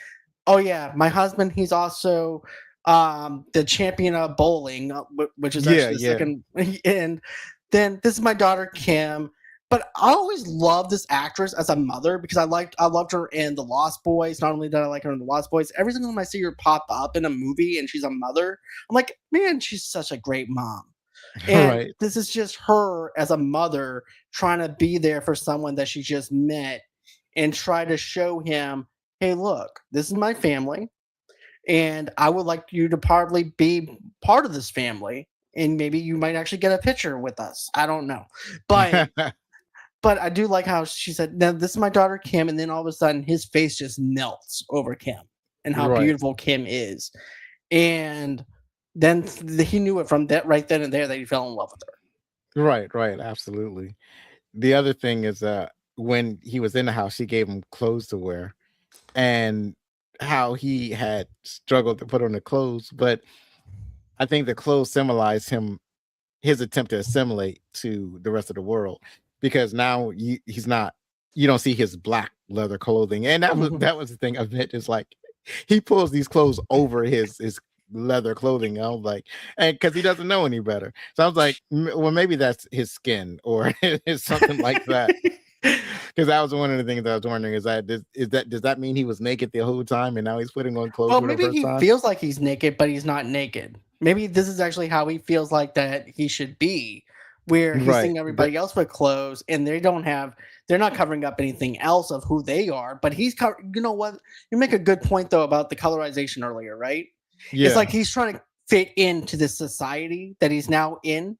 Oh yeah, my husband, he's also the champion of bowling, which is yeah, actually the yeah. second. And then this is my daughter Kim. But I always loved this actress as a mother because I loved her in The Lost Boys. Not only did I like her in The Lost Boys, every single time I see her pop up in a movie and she's a mother, I'm like, man, she's such a great mom. And Right. this is just her as a mother trying to be there for someone that she just met and try to show him, hey, look, this is my family, and I would like you to partly be part of this family. And maybe you might actually get a picture with us. I don't know. But I do like how she said, now this is my daughter Kim, and then all of a sudden his face just melts over Kim and how Right. beautiful Kim is. And then he knew it from that right then and there that he fell in love with her. Right, right, absolutely. The other thing is when he was in the house, she gave him clothes to wear, and how he had struggled to put on the clothes, but I think the clothes symbolize his attempt to assimilate to the rest of the world, because now he's not, you don't see his black leather clothing. And that was Mhm. that was the thing of it, is like he pulls these clothes over his leather clothing. I was like, and because he doesn't know any better. So I was like, well, maybe that's his skin or it's something like that. Because that was one of the things I was wondering does that mean he was naked the whole time and now he's putting on clothes Well, for the maybe first he time? feels like he's naked, but he's not naked. Maybe this is actually how he feels like that he should be, where he's Right. seeing everybody else with clothes and they're not covering up anything else of who they are. But you know what? You make a good point though about the colorization earlier, right? It's Yeah. like he's trying to fit into this society that he's now in.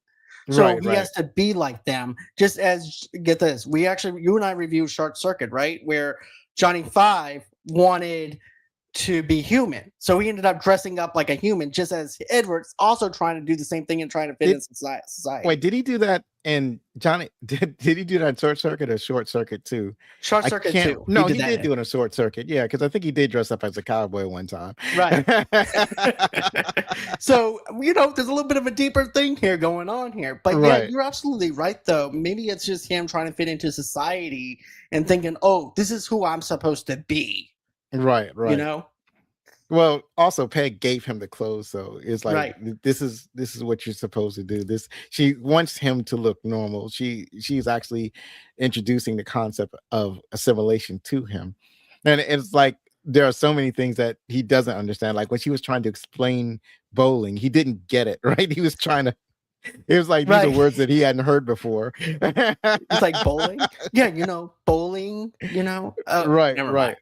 So Right. he Right. has to be like them. Just as get this, you and I reviewed Short Circuit, right? Where Johnny Five wanted to be human. So he ended up dressing up like a human, just as Edward's also trying to do the same thing and trying to fit in society. Wait, did he do that in Johnny? Did he do that in Short Circuit or Short Circuit too? Short Circuit too. No, he did do it in a Short Circuit. Yeah, because I think he did dress up as a cowboy one time. Right. So, there's a little bit of a deeper thing here going on here. But yeah, you're absolutely right, though. Maybe it's just him trying to fit into society and thinking, oh, this is who I'm supposed to be. Right. Well, also Peg gave him the clothes, so it's like this is what you're supposed to do. She wants him to look normal. She's actually introducing the concept of assimilation to him, and it's like there are so many things that he doesn't understand. Like when she was trying to explain bowling, he didn't get it. Right? He was trying to. It was like these are words that he hadn't heard before. It's like bowling. Yeah, bowling. Right.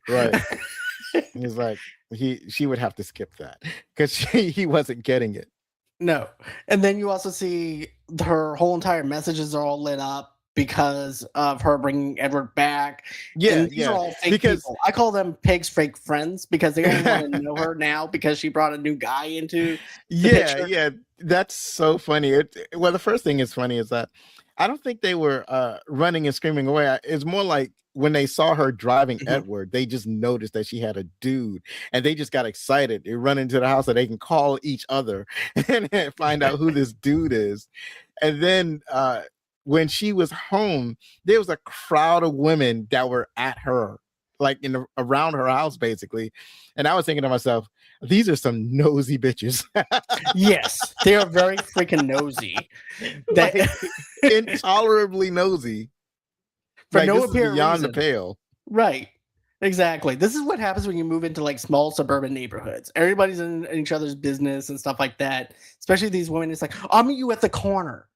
He's like she would have to skip that because he wasn't getting it. No, and then you also see her whole entire messages are all lit up because of her bringing Edward back. Yeah, and these are all fake people. I call them Peg's fake friends because they don't want to know her now because she brought a new guy into the picture. Yeah, that's so funny. Well, the first thing is funny is that I don't think they were running and screaming away. It's more like when they saw her driving Edward, they just noticed that she had a dude and they just got excited. They run into the house so they can call each other and find out who this dude is. And then when she was home, there was a crowd of women that were at her, like around her house, basically. And I was thinking to myself, these are some nosy bitches. Yes, they are very freaking nosy. Intolerably nosy. For no apparent beyond reason. The pale. Right. Exactly. This is what happens when you move into like small suburban neighborhoods. Everybody's in each other's business and stuff like that. Especially these women. It's like, I'll meet you at the corner.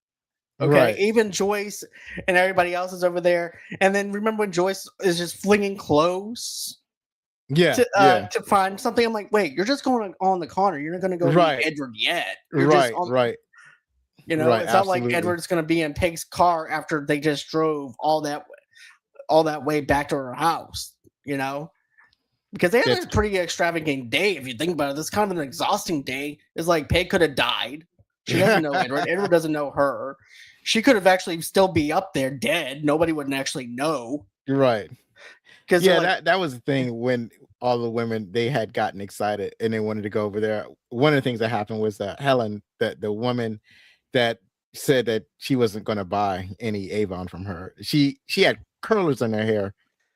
Okay. Right. Even Joyce and everybody else is over there. And then remember when Joyce is just flinging clothes? To find something. I'm like, wait, you're just going on the corner. You're not going to go meet Edward yet. You're right. It's not like Edward's going to be in Peg's car after they just drove all that way back to her house, because they had a pretty extravagant day. If you think about it, this is kind of an exhausting day. It's like Peg could have died. She doesn't know Edward. Edward doesn't know her. She could have actually still be up there dead. Nobody wouldn't actually know. You're right. Because that was the thing when all the women, they had gotten excited and they wanted to go over there. One of the things that happened was that Helen, the woman that said that she wasn't going to buy any Avon from her, she had curlers in her hair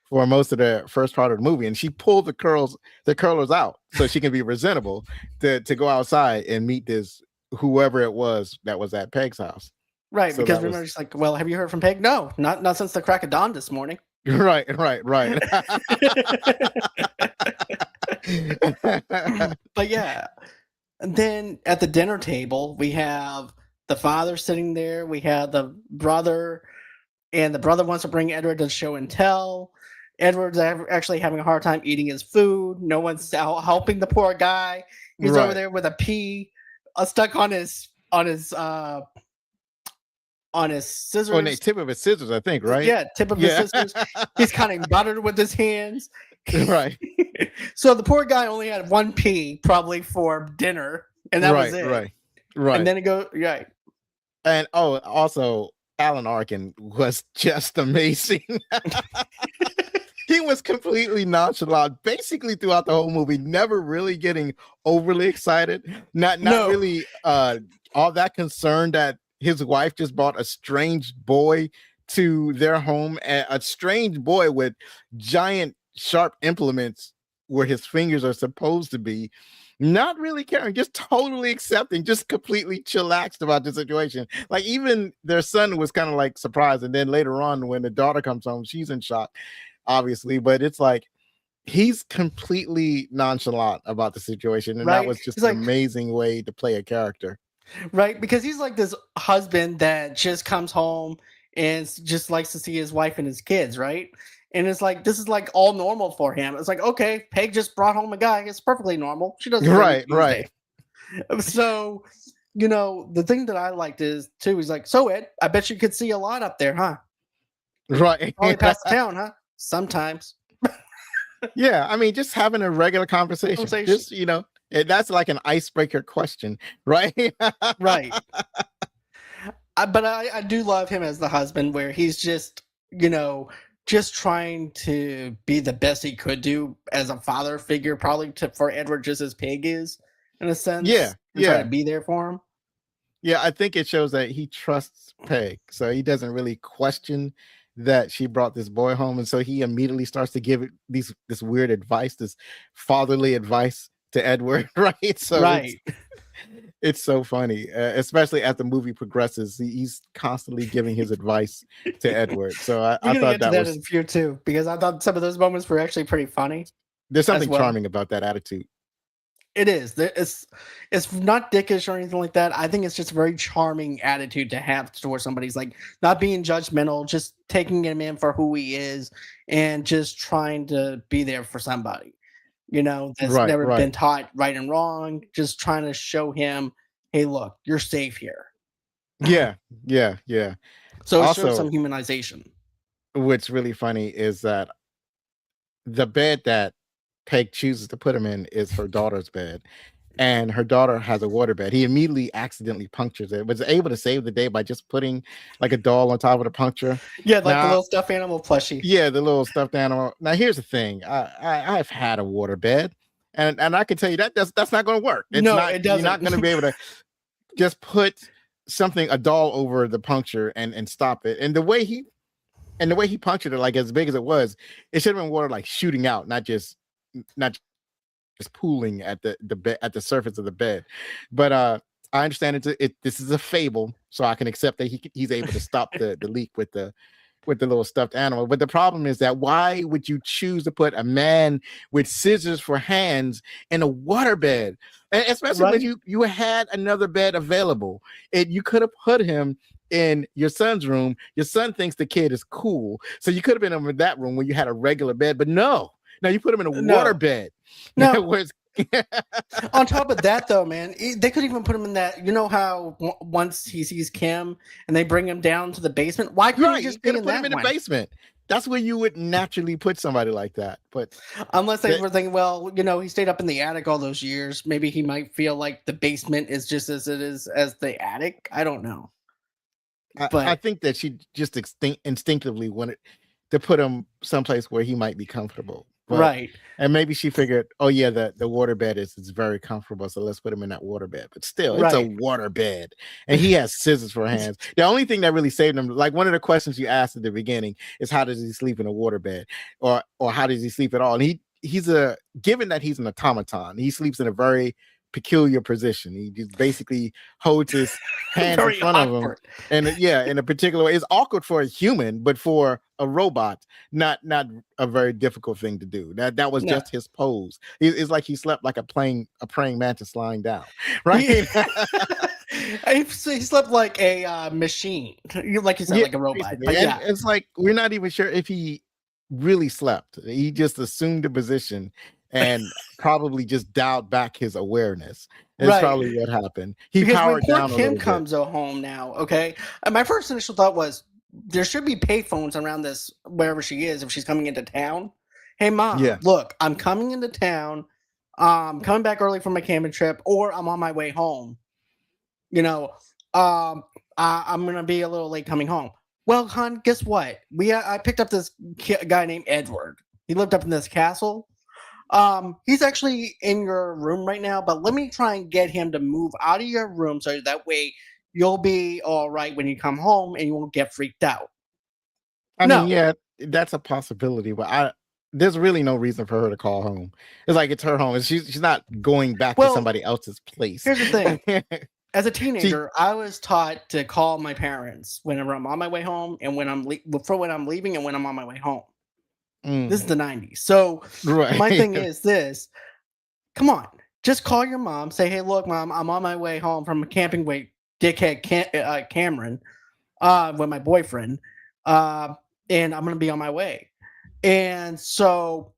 for most of the first part of the movie, and she pulled the curlers out so she can be presentable to go outside and meet this whoever it was that was at Peg's house. Right, so because remember, she's like, well, have you heard from Peg? No, not since the crack of dawn this morning. Right. But yeah, and then at the dinner table, we have the father sitting there. We have the brother, and the brother wants to bring Edward to show and tell. Edward's actually having a hard time eating his food. No one's helping the poor guy. He's over there with a pea stuck on his scissors. On the tip of his scissors, I think, right? Yeah, tip of his scissors. He's cutting butter with his hands. Right. So the poor guy only had one pea probably for dinner, and that was it. Right. And then it goes right. And also Alan Arkin was just amazing. He was completely nonchalant, basically throughout the whole movie, never really getting overly excited, not really all that concerned that his wife just brought a strange boy to their home, a strange boy with giant sharp implements where his fingers are supposed to be, not really caring, just totally accepting, just completely chillaxed about the situation. Like even their son was kind of like surprised, and then later on when the daughter comes home, she's in shock, obviously. But it's like he's completely nonchalant about the situation, and that right? was just He's an like, amazing way to play a character. right, because he's like this husband that just comes home and just likes to see his wife and his kids, right? And it's like this is like all normal for him. It's like, okay, Peg just brought home a guy. It's perfectly normal. She does it every Right, Tuesday. right, So, the thing that I liked is too. He's like, so Ed, I bet you could see a lot up there, huh? right. Probably past the town, huh? Sometimes. Yeah, I mean, just having a regular conversation, Conversation. just that's like an icebreaker question, right? Right. But I do love him as the husband, where he's just just trying to be the best he could do as a father figure, probably for Edward, just as Pig is in a Yeah, sense, and try to yeah. be there for him. Yeah, I think it shows that he trusts Peg. So he doesn't really question that she brought this boy home. And so he immediately starts to give it this weird advice, this fatherly advice to Edward, right? So Right. it's so funny, especially as the movie progresses. He's constantly giving his advice to Edward. So We're I gonna thought get to that that in was a few too, because I thought some of those moments were actually pretty funny there's as something well. charming about that attitude. It is. It's not dickish or anything like that. I think it's just a very charming attitude to have towards somebody. He's like not being judgmental, just taking him in for who he is, and just trying to be there for somebody. That's Right, never right. been taught right and wrong. Just trying to show him, hey, look, you're safe here. Yeah, yeah, yeah. So it shows Also, some humanization. what's really funny is that the bed that Peg chooses to put him in is her daughter's bed, and her daughter has a waterbed. He immediately accidentally punctures it, was able to save the day by just putting like a doll on top of the puncture. Yeah, like the Now, little stuffed animal plushie. yeah, the little stuffed animal. Now, here's the thing: I've had a waterbed, and I can tell you that's not going to work. It's No, not. it You're not doesn't. going to be able to just put a doll over the puncture and stop it. And the way he punctured it, like as big as it was, it should have been water like shooting out, not just pooling at the bed, at the surface of the bed. But I understand this is a fable, so I can accept that he's able to stop the leak with the little stuffed animal. But the problem is that why would you choose to put a man with scissors for hands in a waterbed? And especially when Right? you had another bed available. You could have put him in your son's room. Your son thinks the kid is cool. So you could have been in that room when you had a regular bed, but no. Now you put him in a water No. bed. No. Where On top of that, though, man, they could even put him in that. You know how once he sees Kim and they bring him down to the basement? Why couldn't he right, you just be could have in put him that in the one? basement. That's where you would naturally put somebody like that. But Unless they the, were thinking, well, he stayed up in the attic all those years. Maybe he might feel like the basement is just as it is as the attic. I don't know. I But think that she just instinctively wanted to put him someplace where he might be comfortable. right. And maybe she figured, oh yeah, the water bed is very comfortable, so let's put him in that water bed. But still, it's a Right. water bed, and he has scissors for hands. The only thing that really saved him, like one of the questions you asked at the beginning, is how does he sleep in a water bed, or how does he sleep at all? And given that he's an automaton, he sleeps in a very peculiar position. He just basically holds his hands in Very front of him, awkward. and in a particular way. It's awkward for a human, but for a robot, not a very difficult thing to do. That was No. just his pose. It's like he slept like a praying mantis lying down, He, right? he slept like a machine. Like you said, Yeah, like a robot. basically. But And yeah. it's like we're not even sure if he really slept. He just assumed a position and probably just dialed back his awareness. It's Right. probably what happened. He Because when powered poor down a Kim little bit. comes home now, okay, my first initial thought was there should be payphones around this wherever she is if she's coming into town. Hey, mom, Yeah. look, I'm coming into town. Coming back early from my camping trip, or I'm on my way home. I'm gonna be a little late coming home. Well, hon, guess what? I picked up this guy named Edward. He lived up in this castle. He's actually in your room right now, but let me try and get him to move out of your room so that way you'll be all right when you come home and you won't get freaked out. I mean, No, yeah, that's a possibility, but there's really no reason for her to call home. It's like it's her home. She's not going back to Well, somebody else's place. here's the thing. As a She teenager, I was taught to call my parents whenever I'm on my way home and when before when I'm leaving and when I'm on my way home. This is the 90s. So my right. thing is this. Come on. Just call your mom. Say, hey, look, mom, I'm on my way home from a camping with dickhead Cameron with my boyfriend. And I'm going to be on my way. And so,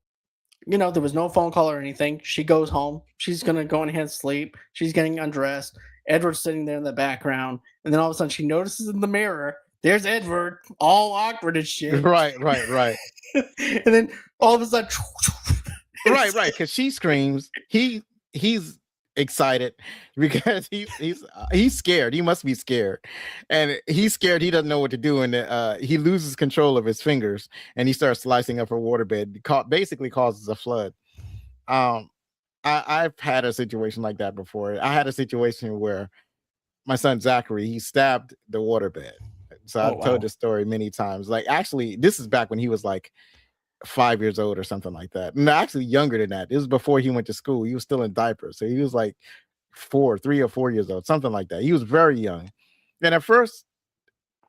there was no phone call or anything. She goes home. She's going to go ahead and sleep. She's getting undressed. Edward's sitting there in the background. And then all of a sudden she notices in the mirror, there's Edward, all awkward as shit. Right. And then all of a sudden, right. Because she screams. He's excited because he's scared. He must be scared, and he's scared. He doesn't know what to do, and he loses control of his fingers, and he starts slicing up her waterbed. Basically causes a flood. I've had a situation like that before. I had a situation where my son Zachary, he stabbed the waterbed. So I've told this story many times. Like, actually, this is back when he was like 5 years old or something like that. No, actually younger than that. It was before he went to school. He was still in diapers. So he was like 3 or 4 years old, something like that. He was very young. And at first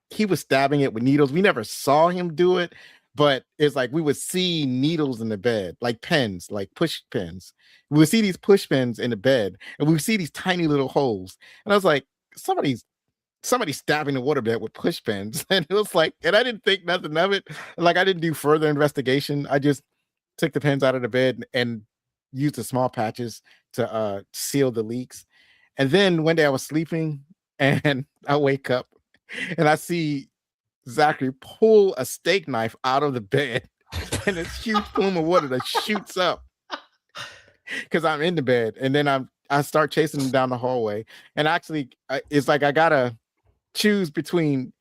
he was stabbing it with needles. We never saw him do it, but it's like we would see needles in the bed, like pens, like push pins. We would see these push pins in the bed and we would see these tiny little holes. And I was like, somebody stabbing the waterbed with push pins. And it was like, and I didn't think nothing of it. Like, I didn't do further investigation. I just took the pins out of the bed and used the small patches to seal the leaks. And then one day I was sleeping and I wake up and I see Zachary pull a steak knife out of the bed and this huge plume of water that shoots up because I'm in the bed. And then I start chasing him down the hallway. And actually, it's like I gotta choose between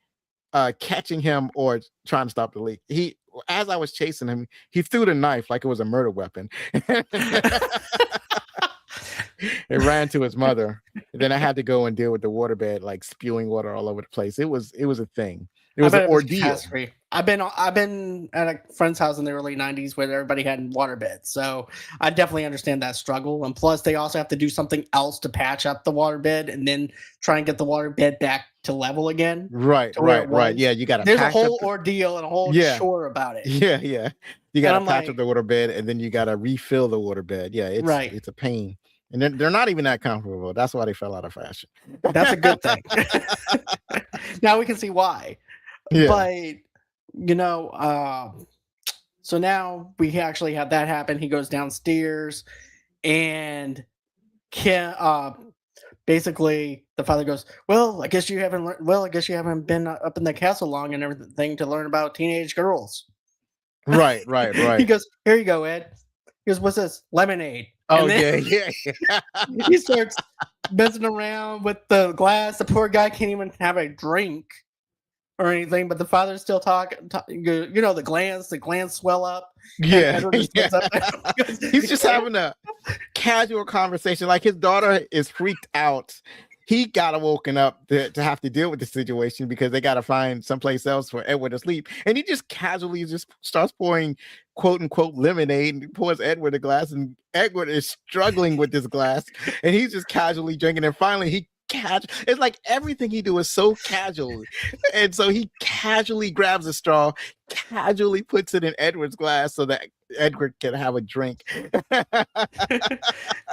catching him or trying to stop the leak. As I was chasing him, he threw the knife like it was a murder weapon. It ran to his mother. And then I had to go and deal with the waterbed, like spewing water all over the place. It was a thing. It was an ordeal. I've been at a friend's house in the early 90s where everybody had waterbeds. So I definitely understand that struggle. And plus they also have to do something else to patch up the waterbed and then try and get the waterbed back to level again. Right. Yeah, you got to. There's a whole ordeal and a whole chore about it. Yeah. You got to patch up the waterbed and then you got to refill the waterbed. Yeah, it's a pain. And they're not even that comfortable. That's why they fell out of fashion. That's a good thing. Now we can see why. Yeah. But so now we actually have that happen. He goes downstairs and basically the father goes, I guess you haven't been up in the castle long and everything to learn about teenage girls. Right. He goes, here you go, Ed. He goes, what's this? Lemonade. Oh, yeah. He starts messing around with the glass. The poor guy can't even have a drink or anything, but the father's still talking. The glands swell up. Yeah. He's just having a casual conversation. Like, his daughter is freaked out. He got woken up to have to deal with the situation because they got to find someplace else for Edward to sleep. And he just casually starts pouring quote unquote lemonade and pours Edward a glass. And Edward is struggling with this glass and he's just casually drinking. And finally it's like everything he do is so casual. And so he casually grabs a straw, casually puts it in Edward's glass so that Edward can have a drink.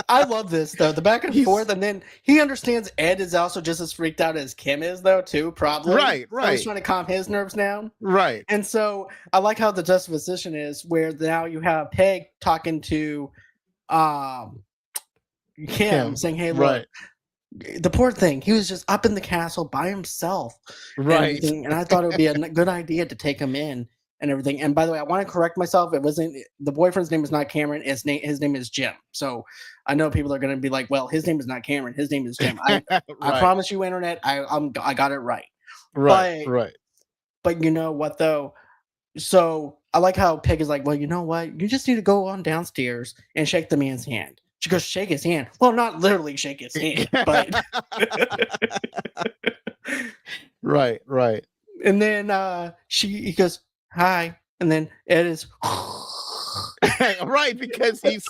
I love this though, the back and forth, and then he understands Ed is also just as freaked out as Kim is though too, probably. Right. So he's trying to calm his nerves down. Right. And so I like how the juxtaposition is where now you have Peg talking to Kim saying, hey, look, the poor thing, he was just up in the castle by himself. Right. And I thought it would be a good idea to take him in and everything. And by the way, I want to correct myself. It wasn't, the boyfriend's name is not Cameron. His name is Jim. So I know people are going to be like, well, his name is not Cameron. His name is Jim. I promise you, internet, I got it right. Right. But you know what though? So I like how Peg is like, well, you know what? You just need to go on downstairs and shake the man's hand. She goes, shake his hand. Well, not literally shake his hand, but right. And then he goes, hi. And then Ed is right, because he's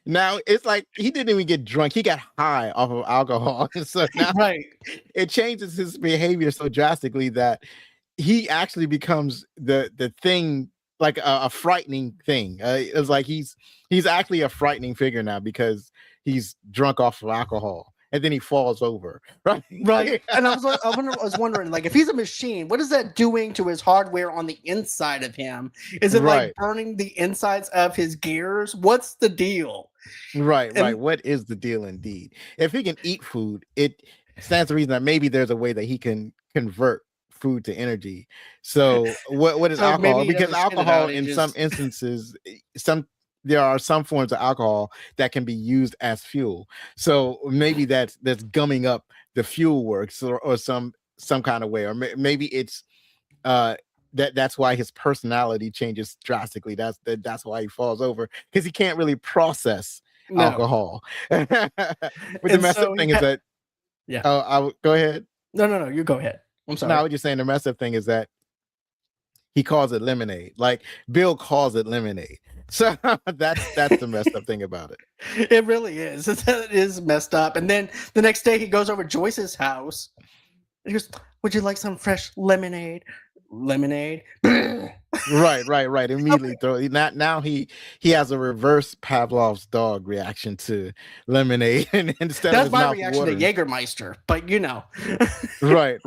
now it's like he didn't even get drunk. He got high off of alcohol. So now Right. it changes his behavior so drastically that he actually becomes the thing, like a frightening thing. It's like he's actually a frightening figure now because he's drunk off of alcohol and then he falls over. Right. Right. And I was wondering, like, if he's a machine, what is that doing to his hardware on the inside of him? Is it like Right. burning the insides of his gears? What's the deal? Right. And What is the deal indeed? If he can eat food, it stands to reason that maybe there's a way that he can convert food to energy. So what is so maybe alcohol? he Because doesn't shit it alcohol out. He in some just instances, there are some forms of alcohol that can be used as fuel. So maybe that's gumming up the fuel works, or some kind of way, or maybe it's uh that's why his personality changes drastically. That's why he falls over, because he can't really process no. alcohol. But the And messed up so thing is that yeah. I would go ahead. No. You go ahead. I'm No, I sorry. was just saying the messed up thing is that he calls it lemonade. Like Bill calls it lemonade. So that's the messed up thing about it. It really is. It is messed up. And then the next day he goes over to Joyce's house. He goes, "Would you like some fresh lemonade?" Lemonade. Right. Immediately throw now he has a reverse Pavlov's dog reaction to lemonade, and instead of That's his my mouth reaction to watering. Jägermeister, but you know. Right.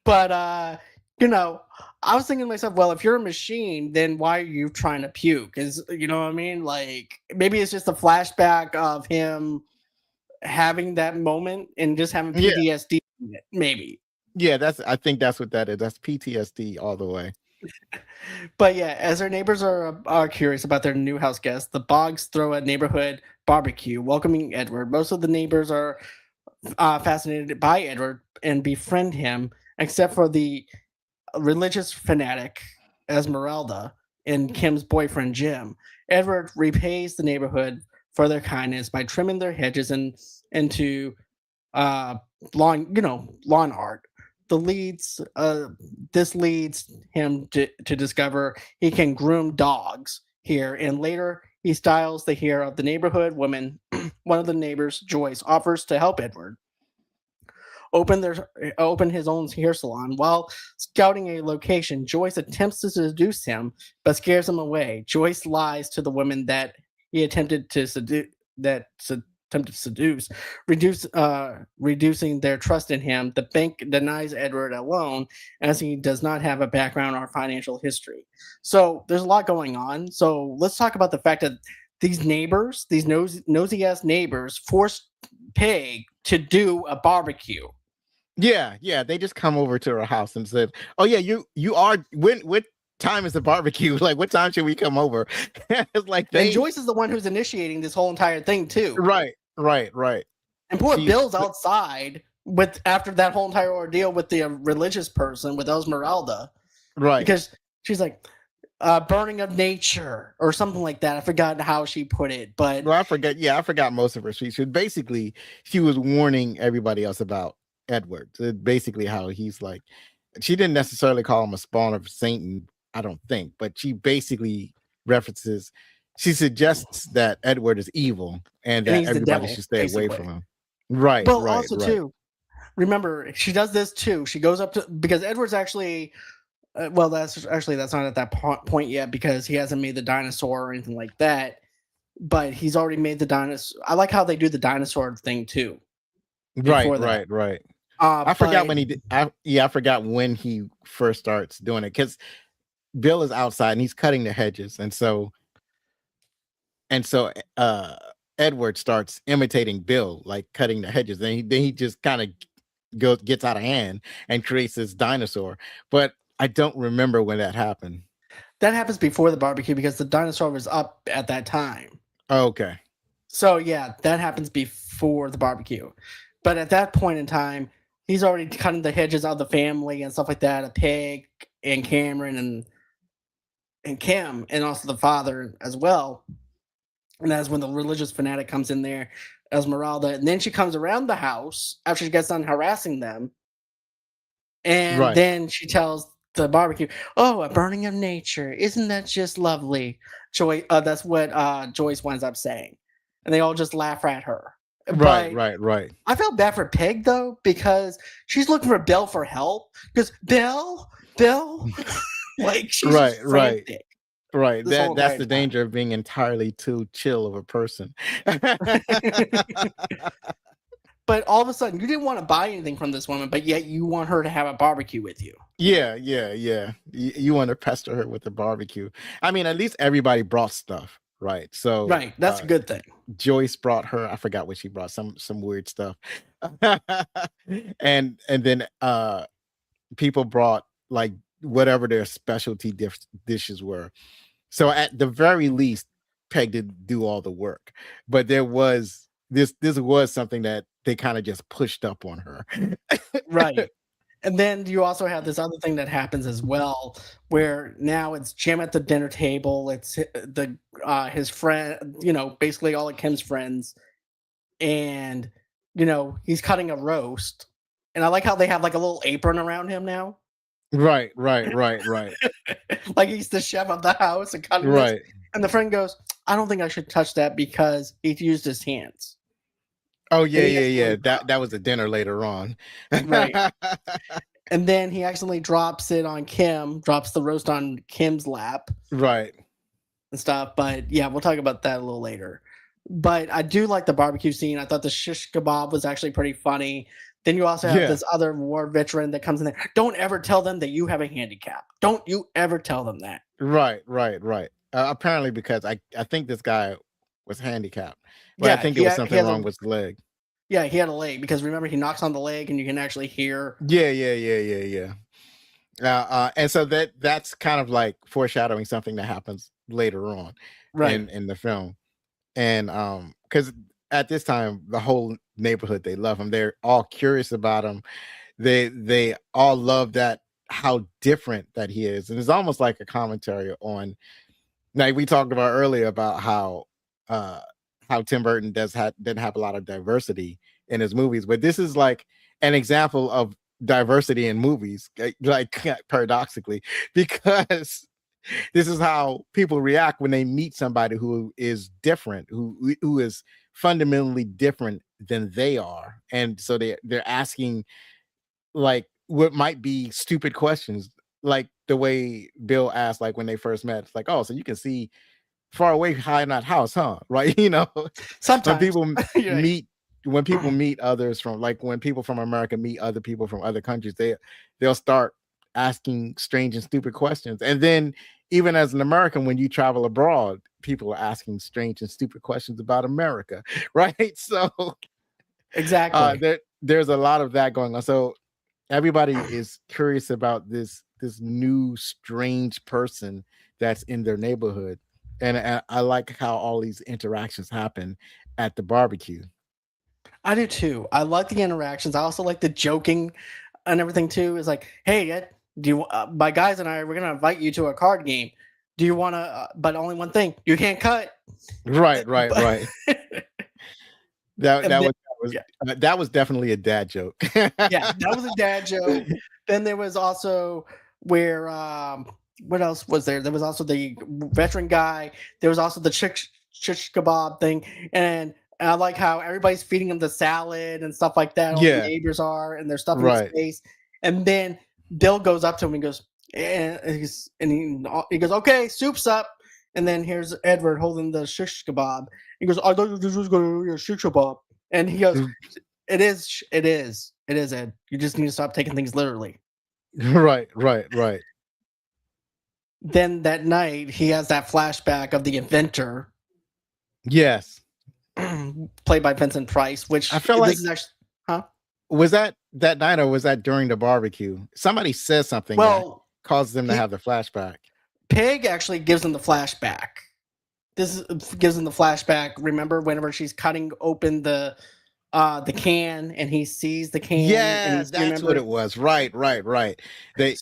But you know, I was thinking to myself, well, if you're a machine, then why are you trying to puke? Is you know what I mean? Like maybe it's just a flashback of him having that moment and just having Yeah. PTSD. Maybe. Yeah, I think that's what that is. That's PTSD all the way. But yeah, as our neighbors are curious about their new house guests, the Boggs throw a neighborhood barbecue, welcoming Edward. Most of the neighbors are fascinated by Edward and befriend him, except for the religious fanatic Esmeralda and Kim's boyfriend Jim. Edward repays the neighborhood for their kindness by trimming their hedges and into uh, lawn art. This leads him to discover he can groom dogs here, and later he styles the hair of the neighborhood woman. One of the neighbors, Joyce, offers to help Edward open his own hair salon. While scouting a location, Joyce attempts to seduce him, but scares him away. Joyce lies to the woman that he attempted to seduce, reducing their trust in him. The bank denies Edward a loan as he does not have a background or financial history. So there's a lot going on. So let's talk about the fact that these neighbors, these nosy ass neighbors, forced Pig to do a barbecue. Yeah. They just come over to her house and said, "Oh yeah, you are what time is the barbecue? Like, what time should we come over?" It's like And Joyce is the one who's initiating this whole entire thing too. Right. And poor Bill's outside with after that whole entire ordeal with the religious person with Esmeralda, Right. because she's like burning of nature or something like that. I forgot how she put it, but Well, I forgot. Yeah, I forgot most of her speech. She was warning everybody else about Edward. So basically, how he's like, she didn't necessarily call him a spawn of Satan, I don't think, but she basically references. She suggests that Edward is evil and that he's the everybody devil, should stay away basically. from him. Right. But also too, remember she does this too. She goes up to because Edward's actually. Well, that's not at that point yet because he hasn't made the dinosaur or anything like that. But he's already made the dinosaur. I like how they do the dinosaur thing too. Right. I forgot when he did. I forgot when he first starts doing it, because Bill is outside and he's cutting the hedges, and so Edward starts imitating Bill, like cutting the hedges. Then he just kind of gets out of hand and creates this dinosaur. But I don't remember when that happened. That happens before the barbecue because the dinosaur was up at that time. Okay. So yeah, that happens before the barbecue. But at that point in time, he's already cutting the hedges of the family and stuff like that. A Pig and Cameron and Kim and also the father as well. And that's when the religious fanatic comes in there, Esmeralda, and then she comes around the house after she gets done harassing them. And then she tells the barbecue. Oh, a burning of nature. Isn't that just lovely? Joy. That's what Joyce winds up saying, and they all just laugh at her. Right, But right, right. I felt bad for Peg though because she's looking for Bill for help. Because Bill, like she's Right, just right. frantic. Right. This whole That's entire the time. danger of being entirely too chill of a person. But all of a sudden, you didn't want to buy anything from this woman, but yet you want her to have a barbecue with you. Yeah, yeah, yeah. You want to pester her with the barbecue. I mean, at least everybody brought stuff, right? So Right. That's a good thing. Joyce brought her, I forgot what she brought, some weird stuff. and then people brought like whatever their specialty dishes were. So at the very least, Peg did do all the work. But there was this was something that they kind of just pushed up on her. Right. And then you also have this other thing that happens as well, where now it's Jim at the dinner table. It's the his friend, basically all of Kim's friends, and he's cutting a roast. And I like how they have like a little apron around him now, Right, right, right, right. like he's the chef of the house and cutting this. Right. And the friend goes, "I don't think I should touch that because he used his hands." Oh yeah, And he yeah, yeah. accidentally That was a dinner later on. right. And then he accidentally drops it on Kim, drops the roast on Kim's lap Right. and stuff. But yeah, we'll talk about that a little later. But I do like the barbecue scene. I thought the shish kebab was actually pretty funny. Then you also have Yeah. this other war veteran that comes in there. Don't ever tell them that you have a handicap. Don't you ever tell them that. Right, right, right. Apparently because I think this guy was handicapped. But I Yeah, think he it was had, he something had wrong a with his leg. yeah, he had a leg because remember he knocks on the leg and you can actually hear. Yeah, yeah, yeah, yeah, yeah. And so that's kind of like foreshadowing something that happens later on Right. in the film. And because at this time the whole neighborhood, they love him. They're all curious about him. They all love that how different that he is. And it's almost like a commentary on, like we talked about earlier, about how Tim Burton didn't have a lot of diversity in his movies, but this is like an example of diversity in movies, like paradoxically, because this is how people react when they meet somebody who is different, who is fundamentally different than they are, and so they're asking like what might be stupid questions, like the way Bill asked, like when they first met. It's like, oh, so you can see far away high in that house, huh? Right? When Sometimes. people You're right. meet when people meet others from, like when people from America meet other people from other countries, they'll start asking strange and stupid questions. And then even as an American, when you travel abroad, people are asking strange and stupid questions about America, right? So Exactly. there's a lot of that going on. So everybody is curious about this new strange person that's in their neighborhood. And I like how all these interactions happen at the barbecue. I do too. I like the interactions. I also like the joking and everything too. Is like, hey, Ed, do you? My guys and I, we're gonna invite you to a card game. Do you want to? But only one thing: you can't cut. Right, right, But- right. That And then- was yeah. that was definitely a dad joke. yeah, that was a dad joke. Then there was also where what else was there? There was also the veteran guy. There was also the shish kebab thing, and I like how everybody's feeding him the salad and stuff like that. All Yeah. the neighbors are, and they're stuffing Right. his face. And then Bill goes up to him and goes, he goes, "Okay, soup's up." And then here's Edward holding the shish kebab. He goes, "I thought this was going to be a shish kebab." And he goes, It is, Ed. You just need to stop taking things literally." Right, right, right. Then that night, he has that flashback of the inventor, Yes. played by Vincent Price, which I feel this like- is actually, Was that night, or was that during the barbecue? Somebody says something that well, causes them to he- have the flashback. Pig actually gives him the flashback. Gives him the flashback. Remember, whenever she's cutting open the the can, and he sees the can, and Yeah, he's, you that's what remember? it was. Right.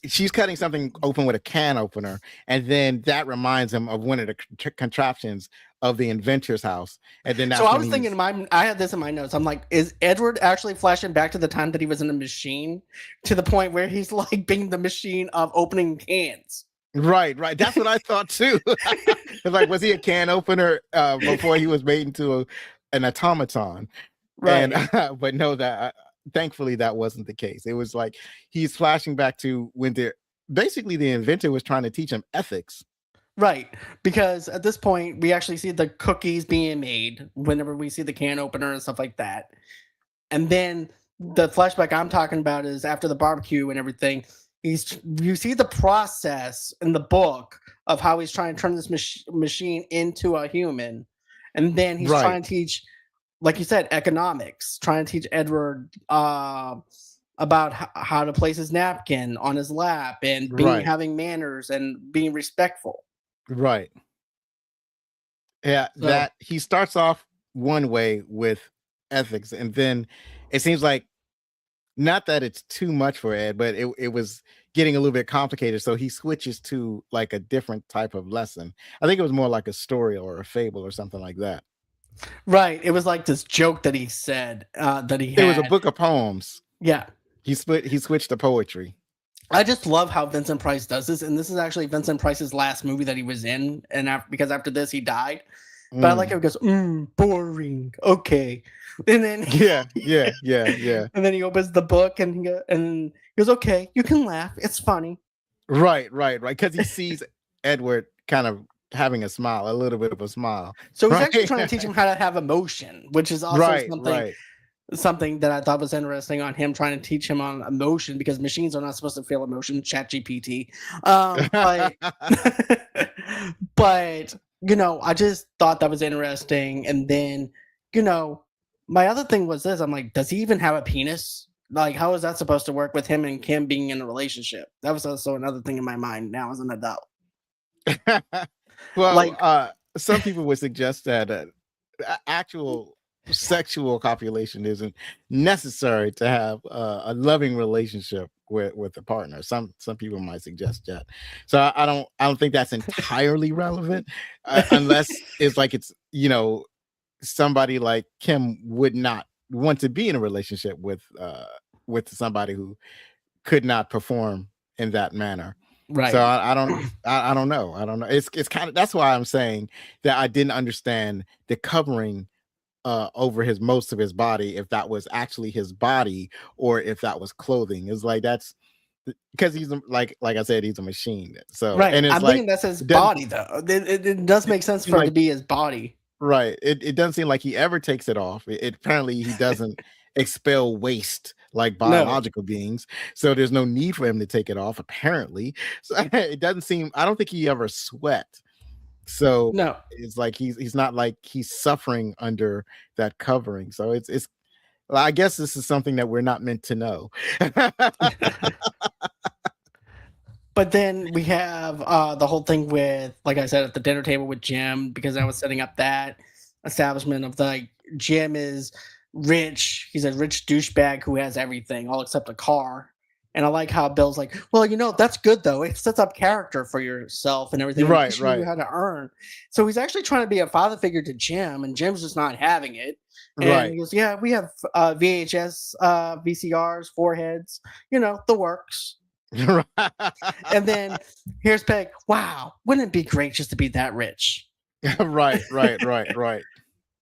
She's cutting something open with a can opener, and then that reminds him of one of the contraptions of the inventor's house. And then So that's I when was thinking, he's I had this in my notes. I'm like, is Edward actually flashing back to the time that he was in a machine, to the point where he's like being the machine of opening cans? right. That's what I thought too. It's like, was he a can opener before he was made into an automaton? And Right. but no, that thankfully that wasn't the case. It was like he's flashing back to when basically the inventor was trying to teach him ethics. Right, because at this point we actually see the cookies being made whenever we see the can opener and stuff like that. And then the flashback I'm talking about is after the barbecue and everything. You see the process in the book of how he's trying to turn this machine into a human, and then he's Right, trying to teach, like you said, economics, trying to teach Edward about how to place his napkin on his lap and being right, having manners and being respectful. right. Yeah, So that he starts off one way with ethics, and then it seems like not that it's too much for Ed, but it was getting a little bit complicated. So he switches to like a different type of lesson. I think it was more like a story or a fable or something like that. right, it was like this joke that he said that he It was a had. book of poems. Yeah, He switched to poetry. I just love how Vincent Price does this, and this is actually Vincent Price's last movie that he was in, and because after this he died. But I like Mm. how he goes, boring. Okay, and then Yeah. and then he opens the book and and he goes, okay, you can laugh. It's funny. Right. Because he sees Edward kind of having a smile, a little bit of a smile. So he's Right. actually trying to teach him how to have emotion, which is also Right. something that I thought was interesting on him trying to teach him on emotion, because machines are not supposed to feel emotion. Chat GPT, but but I just thought that was interesting. And then you know, my other thing was this: I'm like, does he even have a penis? Like, how is that supposed to work with him and Kim being in a relationship? That was also another thing in my mind now as an adult. Well, Like, some people would suggest that actual sexual copulation isn't necessary to have a loving relationship with a partner. Some people might suggest that. So I don't think that's entirely relevant, unless it's somebody like Kim would not want to be in a relationship with somebody who could not perform in that manner. So right. I don't know. I don't know. It's kind of, that's why I'm saying that I didn't understand the covering over his most of his body, if that was actually his body or if that was clothing. It's like that's because he's like I said, he's a machine. So Right. and it's I'm like thinking that's his it doesn't body, though. It does make sense seem for it to like be his body. right. It doesn't seem like he ever takes it off. Apparently he doesn't expel waste like No, biological beings. So there's no need for him to take it off, apparently. So it doesn't seem, I don't think he ever sweat. So no. it's like he's not like he's suffering under that covering. So it's well, I guess this is something that we're not meant to know. But then we have the whole thing with, like I said, at the dinner table with Jim, because I was setting up that establishment of like Jim is rich. He's a rich douchebag who has everything, all except a car. And I like how Bill's like, well, that's good though. It sets up character for yourself and everything, and Right, teaches you right, how to earn. So he's actually trying to be a father figure to Jim, and Jim's just not having it. And right. he goes, yeah, we have VHS, VCRs, foreheads, the works. And then here's Peg. Wow, wouldn't it be great just to be that rich? Right.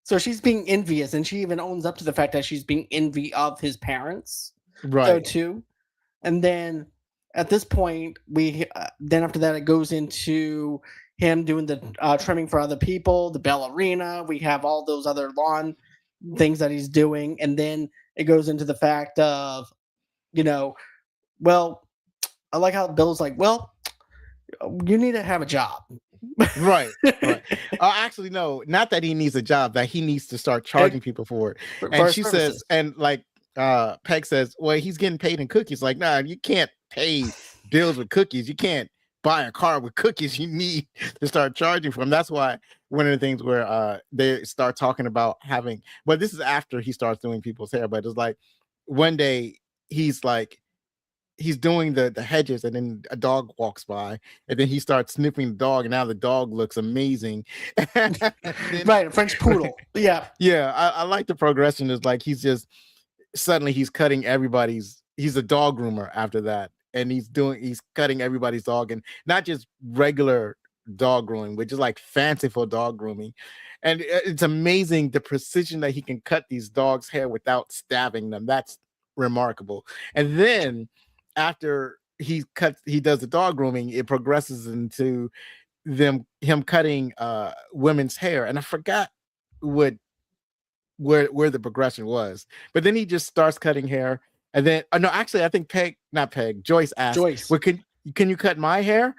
So she's being envious, and she even owns up to the fact that she's being envy of his parents, though Right. too. And then at this point, then after that it goes into him doing the trimming for other people, the ballerina. We have all those other lawn things that he's doing, and then it goes into the fact of, well, I like how Bill's like, well, you need to have a job. Right. Actually, no, not that he needs a job, that he needs to start And charging people for it. for And our she says, services. and like Peg says, well, he's getting paid in cookies. Like, nah, you can't pay bills with cookies. You can't buy a car with cookies you need to start charging for them. That's why one of the things where they start talking about having, well, this is after he starts doing people's hair, but it's like one day he's like, he's doing the hedges, and then a dog walks by, and then he starts sniffing the dog, and now the dog looks amazing. Then, right, a French poodle. Yeah. Yeah, I like the progression. Is like he's just suddenly he's cutting everybody's, he's a dog groomer after that, and he's cutting everybody's dog, and not just regular dog grooming, which is like fanciful dog grooming. And it's amazing the precision that he can cut these dogs' hair without stabbing them. That's remarkable. And then after he does the dog grooming, it progresses into him cutting women's hair, and I forgot where the progression was, but then he just starts cutting hair, and then no, actually I think Joyce asked, well, can you cut my hair?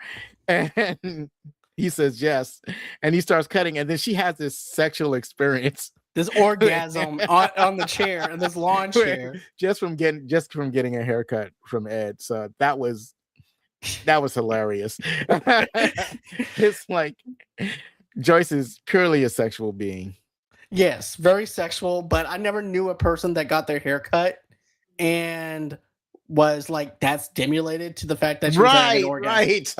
And he says yes, and he starts cutting, and then she has this sexual experience, this orgasm on the chair, in this lawn chair, just from getting a haircut from Ed. So that was hilarious. It's like Joyce is purely a sexual being. Yes, very sexual, but I never knew a person that got their hair cut and was like that stimulated to the fact that she was having an orgasm. Right.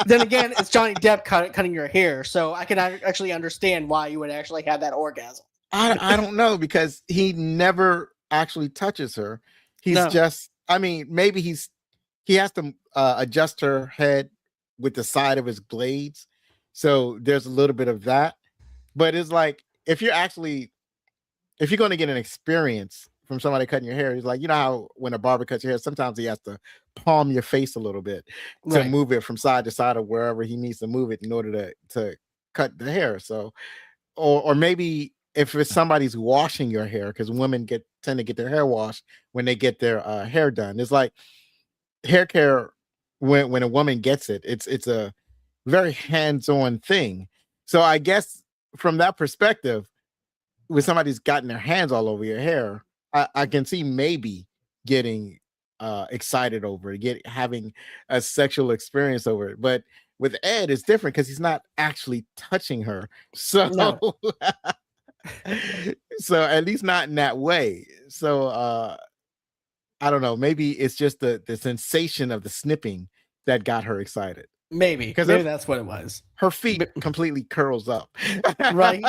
Then again, it's Johnny Depp cutting your hair, so I can actually understand why you would actually have that orgasm. I don't know, because he never actually touches her. He's just, I mean, maybe he has to adjust her head with the side of his blades, so there's a little bit of that. But it's like, if you're going to get an experience from somebody cutting your hair, it's like, you know how when a barber cuts your hair, sometimes he has to palm your face a little bit to move it from side to side or wherever he needs to move it in order to cut the hair. So, or maybe if it's somebody's washing your hair, because women tend to get their hair washed when they get their hair done. It's like hair care, when a woman gets it, it's a very hands-on thing. So I guess from that perspective, when somebody's gotten their hands all over your hair, I can see maybe getting excited over it, having a sexual experience over it. But with Ed, it's different because he's not actually touching her. So, so at least not in that way. So I don't know. Maybe it's just the sensation of the snipping that got her excited. Maybe that's what it was. Her feet completely curls up. Right.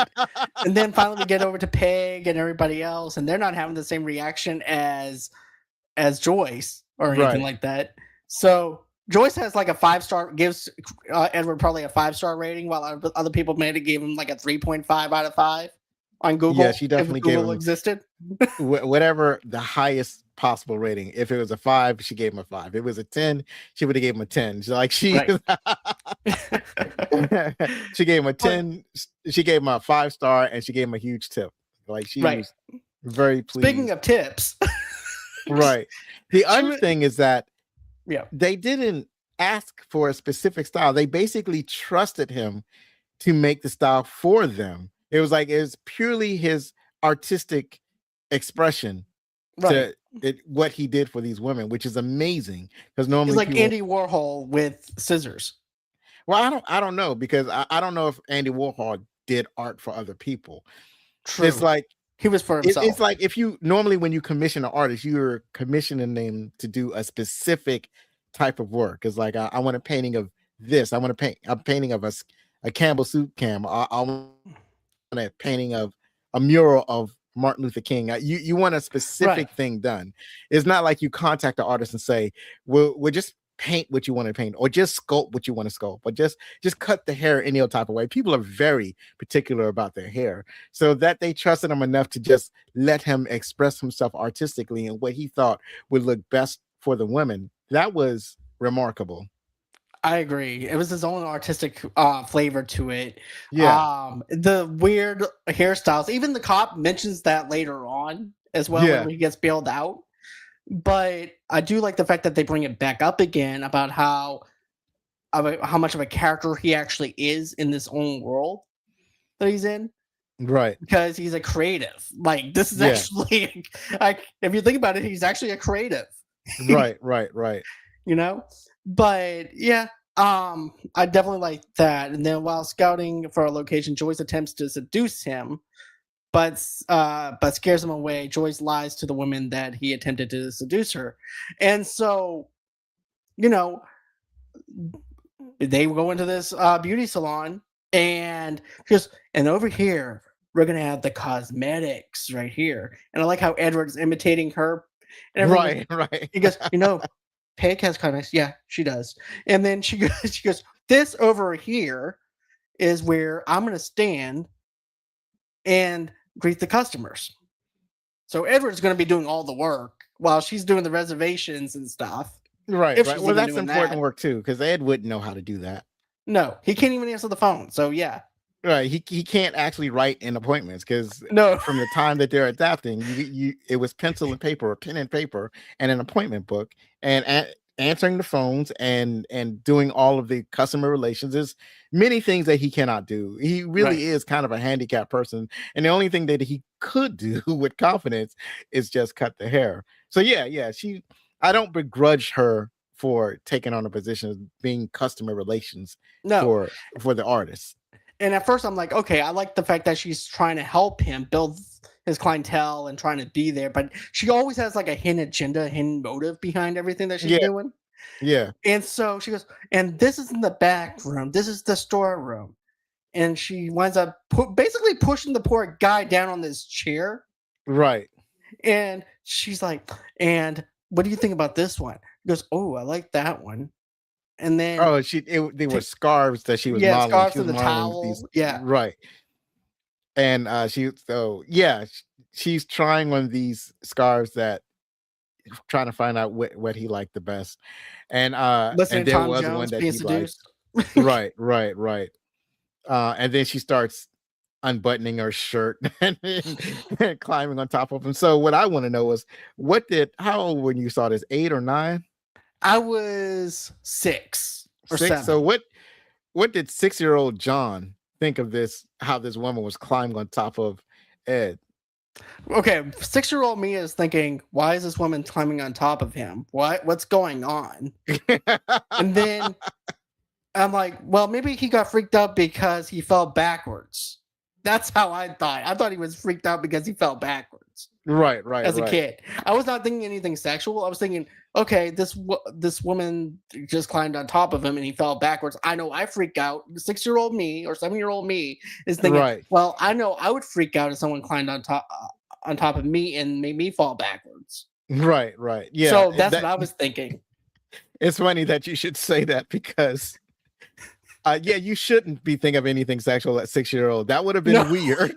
And then finally we get over to Peg and everybody else, and they're not having the same reaction as Joyce or anything like that. So Joyce has like a 5-star, gives Edward probably a 5-star rating, while other people maybe gave him like a 3.5 out of 5 on Google. Yeah, she definitely gave him existed. Whatever the highest possible rating. If it was a 5, she gave him a 5. If it was a 10, she would have gave him a 10. So like she she gave him a 10. She gave him a 5-star, and she gave him a huge tip. Like she was very pleased. Speaking of tips, right. The other thing is that they didn't ask for a specific style. They basically trusted him to make the style for them. It was purely his artistic expression to what he did for these women, which is amazing, because normally it's like Andy Warhol with scissors. Well, I don't know, because I don't know if Andy Warhol did art for other people. True. It's like he was for himself. It's like if you normally, when you commission an artist, you're commissioning them to do a specific type of work. It's like I want a painting of this. I want to paint a painting of a Campbell soup can. I want a painting of a mural of Martin Luther King. You want a specific thing done. It's not like you contact the artist and say, we'll just paint what you want to paint, or just sculpt what you want to sculpt, or just cut the hair any old type of way. People are very particular about their hair, so that they trusted him enough to just let him express himself artistically and what he thought would look best for the women. That was remarkable. I agree. It was his own artistic flavor to it. Yeah. The weird hairstyles. Even the cop mentions that later on as well when he gets bailed out. But I do like the fact that they bring it back up again about how much of a character he actually is in this own world that he's in. Right. Because he's a creative. Like, this is actually, if you think about it, he's actually a creative. Right. You know? But yeah, I definitely like that. And then while scouting for a location, Joyce attempts to seduce him, but scares him away. Joyce lies to the woman that he attempted to seduce her, and so you know they go into this beauty salon, and just and over here we're gonna have the cosmetics right here, and I like how Edward's imitating her, and everyone Right. he goes, Peg has cosmetics, yeah, she does, and then she goes, this over here is where I'm gonna stand and greet the customers. So Edward's going to be doing all the work while she's doing the reservations and stuff. Right. If Right. she's Well, even that's doing important that. work too, because Ed wouldn't know how to do that. No, he can't even answer the phone. So yeah. Right. He can't actually write in appointments because No. from the time that they're adapting, it was pencil and paper or pen and paper and an appointment book and answering the phones and doing all of the customer relations. There's many things that he cannot do. He really is kind of a handicapped person, and the only thing that he could do with confidence is just cut the hair. So yeah, I don't begrudge her for taking on a position of being customer relations No. for the artists. And at first I'm like, okay, I like the fact that she's trying to help him build his clientele and trying to be there, but she always has like a hidden agenda, a hidden motive behind everything that she's doing. Yeah. And so she goes, and this is in the back room. This is the storeroom. And she winds up basically pushing the poor guy down on this chair. Right. And she's like, and what do you think about this one? He goes, oh, I like that one. And then they were scarves that she was modeling. Scarves she was and the towel. Right. And she's trying on these scarves that trying to find out what he liked the best. And listening and to there Tom was Jones one that being he seduced. liked. Right. And then she starts unbuttoning her shirt and climbing on top of him. So what I want to know is how old when you saw this? 8 or 9? I was 6 or 6. 7. So what did 6-year-old John think of this? How this woman was climbing on top of Ed? Okay, 6-year-old me is thinking, why is this woman climbing on top of him? What's going on? And then I'm like, well, maybe he got freaked out because he fell backwards. That's how I thought. I thought he was freaked out because he fell backwards. Right. As a kid, I was not thinking anything sexual. I was thinking, okay, this woman just climbed on top of him and he fell backwards. I know I freak out. 6-year-old me or 7-year-old me is thinking, well, I know I would freak out if someone climbed on top of me and made me fall backwards. Right. Yeah. So that's what I was thinking. It's funny that you should say that because you shouldn't be thinking of anything sexual at 6-year-old. That would have been weird.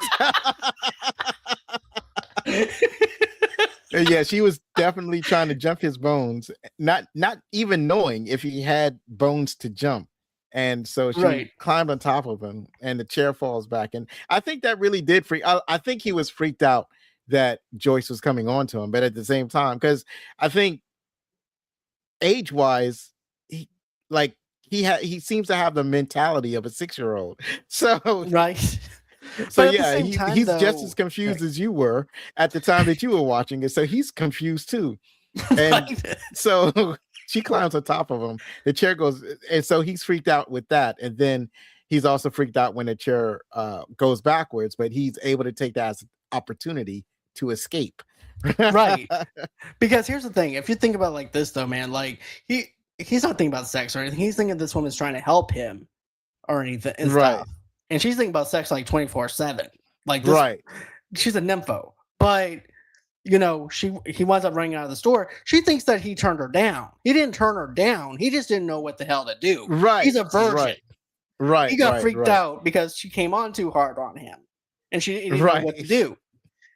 Yeah, she was definitely trying to jump his bones, not even knowing if he had bones to jump. And so she climbed on top of him and the chair falls back. And I think that really did I think he was freaked out that Joyce was coming on to him. But at the same time, because I think age-wise, he seems to have the mentality of a 6-year-old. So So yeah, he's just as confused as you were at the time that you were watching it. So he's confused too. And so she climbs on top of him. The chair goes, and so he's freaked out with that. And then he's also freaked out when the chair goes backwards, but he's able to take that as an opportunity to escape. Right. Because here's the thing. If you think about it like this though, man, like he's not thinking about sex or anything. He's thinking this woman's trying to help him or anything and stuff. And she's thinking about sex like 24/7. Like this, she's a nympho. But he winds up running out of the store. She thinks that he turned her down. He didn't turn her down. He just didn't know what the hell to do. Right. He's a virgin. Right. He got freaked out because she came on too hard on him. And she didn't know what to do.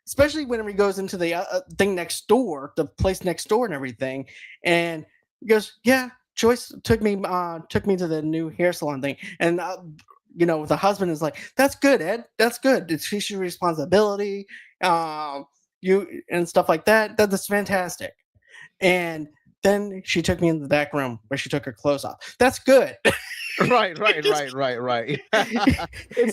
Especially whenever he goes into the thing next door, the place next door and everything. And he goes, yeah, Joyce took me to the new hair salon thing. And the husband is like, that's good, Ed. That's good. It's your responsibility. You and stuff like that. That's fantastic. And then she took me in the back room where she took her clothes off. That's good. Right. And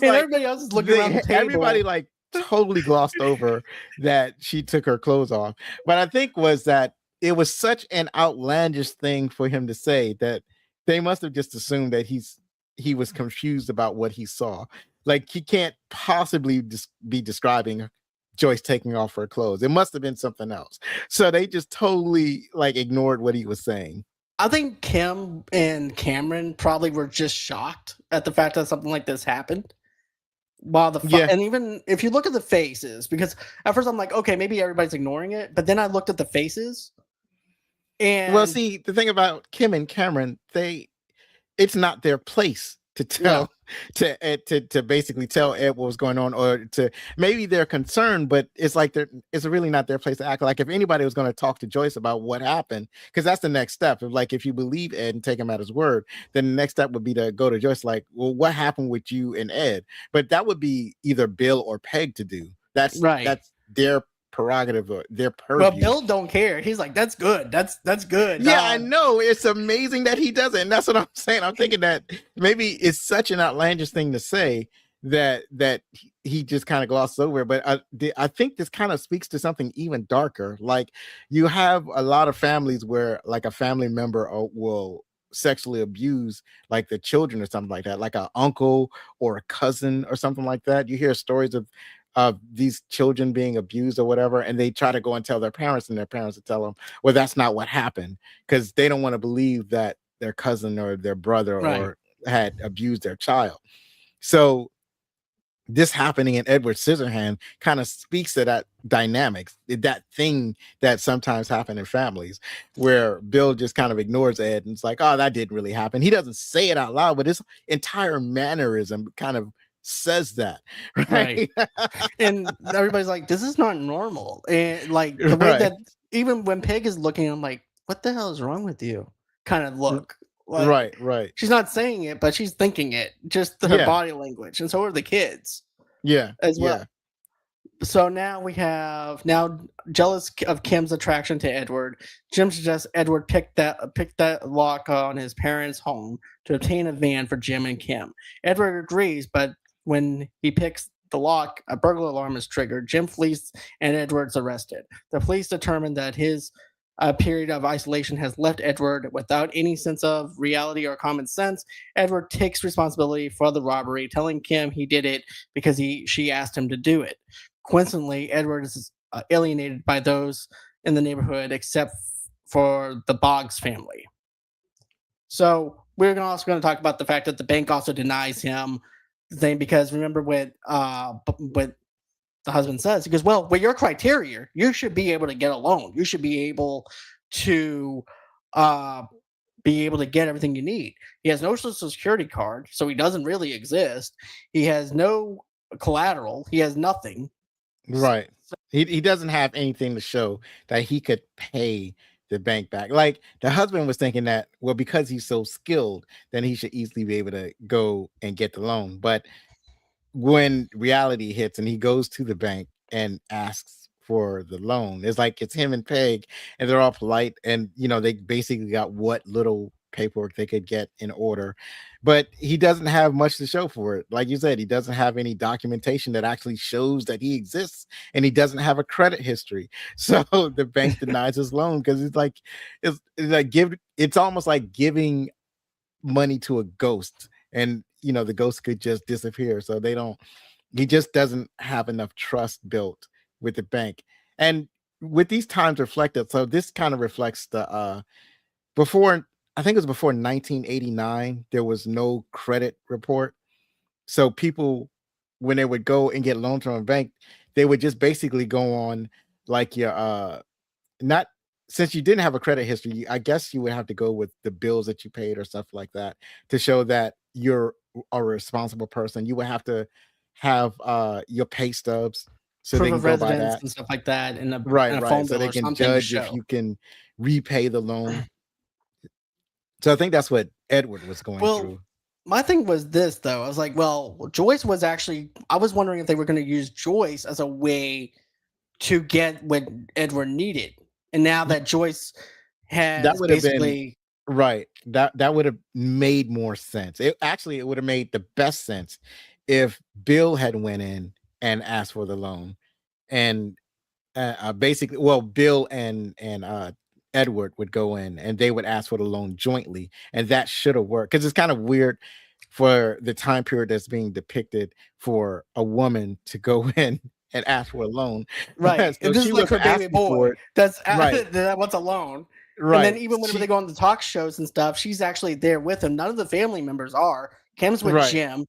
everybody else is looking around the table. Everybody totally glossed over that she took her clothes off. But I think was that it was such an outlandish thing for him to say that they must have just assumed that he was confused about what he saw. Like he can't possibly be describing Joyce taking off her clothes. It must have been something else. So they just totally like ignored what he was saying. I think Kim and Cameron probably were just shocked at the fact that something like this happened. While Yeah. and even if you look at the faces, because at first I'm like, okay, maybe everybody's ignoring it, but then I looked at the faces, Well, and see, the thing about Kim and Cameron, it's not their place to yeah, tell to basically tell Ed what was going on, or to maybe they're concerned, but it's like it's really not their place to act. Like if anybody was going to talk to Joyce about what happened, because that's the next step. Like if you believe Ed and take him at his word, then the next step would be to go to Joyce, like, well, what happened with you and Ed? But that would be either Bill or Peg to do. That's right. their prerogative or their Well, purview. Bill don't care. He's like, that's good. That's good. Yeah, I know. It's amazing that he does it. And that's what I'm saying. I'm thinking that maybe it's such an outlandish thing to say that he just kind of glosses over it. But I think this kind of speaks to something even darker. Like you have a lot of families where like a family member will sexually abuse like the children or something like that, like an uncle or a cousin or something like that. You hear stories of these children being abused or whatever, and they try to go and tell their parents, and their parents will tell them, well, that's not what happened, because they don't want to believe that their cousin or their brother Right. or had abused their child. So this happening in Edward Scissorhands kind of speaks to that dynamics, that thing that sometimes happen in families where Bill just kind of ignores Ed and it's like, oh, that didn't really happen. He doesn't say it out loud, but his entire mannerism kind of says that, right? And everybody's like, this is not normal. And like the way Right. that even when Peg is looking, I'm like, what the hell is wrong with you? Kind of look. Like, Right. she's not saying it, but she's thinking it, just her Yeah. body language. And so are the kids Yeah. as well. Yeah. So now we have jealous of Kim's attraction to Edward. Jim suggests Edward pick that lock on his parents' home to obtain a van for Jim and Kim. Edward agrees, but when he picks the lock, a burglar alarm is triggered. Jim flees and Edward's arrested. The police determine that his period of isolation has left Edward without any sense of reality or common sense. Edward takes responsibility for the robbery, telling Kim he did it because she asked him to do it. Coincidentally, Edward is alienated by those in the neighborhood except for the Boggs family. So we're also going to talk about the fact that the bank also denies him the thing, because remember what the husband says. He goes, well, with your criteria, you should be able to get a loan. You should be able to get everything you need. He has no social security card, so he doesn't really exist. He has no collateral. He has nothing. Right. He doesn't have anything to show that he could pay the bank back. Like the husband was thinking that, well, because he's so skilled, then he should easily be able to go and get the loan. But when reality hits and he goes to the bank and asks for the loan, it's like it's him and Peg, and they're all polite, and they basically got what little paperwork they could get in order, but he doesn't have much to show for it. Like you said, he doesn't have any documentation that actually shows that he exists, and he doesn't have a credit history. So the bank denies his loan because it's almost like giving money to a ghost, and the ghost could just disappear. So he just doesn't have enough trust built with the bank. And with these times reflected, so this kind of reflects the before, I think it was before 1989, there was no credit report. So people, when they would go and get loans from a bank, they would just basically go on like your not since you didn't have a credit history, I guess you would have to go with the bills that you paid or stuff like that to show that you're a responsible person. You would have to have your pay stubs so proof they can of go by residence that. and stuff like that, and a Right. phone So bill they or can something to judge if show. you can repay the loan. So I think that's what Edward was going through. My thing was this, though. I was like, well, Joyce was actually, I was wondering if they were going to use Joyce as a way to get what Edward needed. And now that Joyce That has would have been basically, right. That would have made more sense. It would have made the best sense if Bill had went in and asked for the loan, and basically, well, Bill and Edward would go in and they would ask for the loan jointly, and that should have worked because it's kind of weird for the time period that's being depicted for a woman to go in and ask for a loan. Right. So This she is like was her baby asking for boy. it. That's Right, that wants a loan. And then right. even whenever they She go on the talk shows and stuff, she's actually there with him. None of the family members are. Kim's with right, Jim.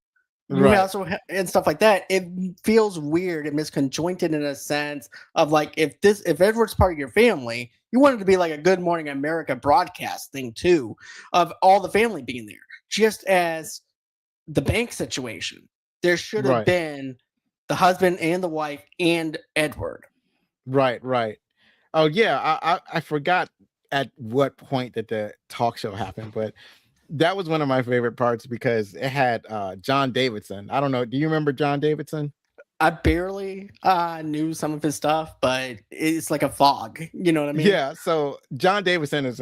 You right, also and stuff like that. It feels weird and misconjointed in a sense of like if Edward's part of your family, you want it to be like a Good Morning America broadcast thing too, of all the family being there. Just as the bank situation, there should have right, been the husband and the wife and Edward. right, right. Oh yeah, I forgot at what point that the talk show happened, but that was one of my favorite parts because it had John Davidson. I don't know. Do you remember John Davidson? I barely knew some of his stuff, but it's like a fog. You know what I mean? Yeah. So John Davidson is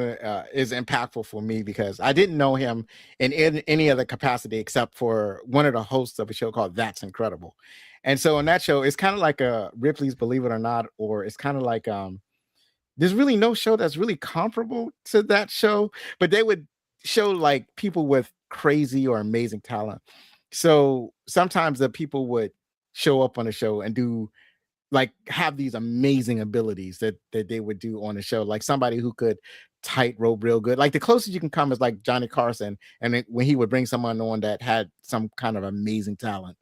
impactful for me because I didn't know him in any other capacity except for one of the hosts of a show called That's Incredible. And so in that show, it's kind of like a Ripley's Believe It or Not, or it's kind of like there's really no show that's really comparable to that show, but they would show like people with crazy or amazing talent. So sometimes the people would show up on the show and do like have these amazing abilities that they would do on the show, like somebody who could tightrope real good. Like the closest you can come is like Johnny Carson, and when he would bring someone on that had some kind of amazing talent.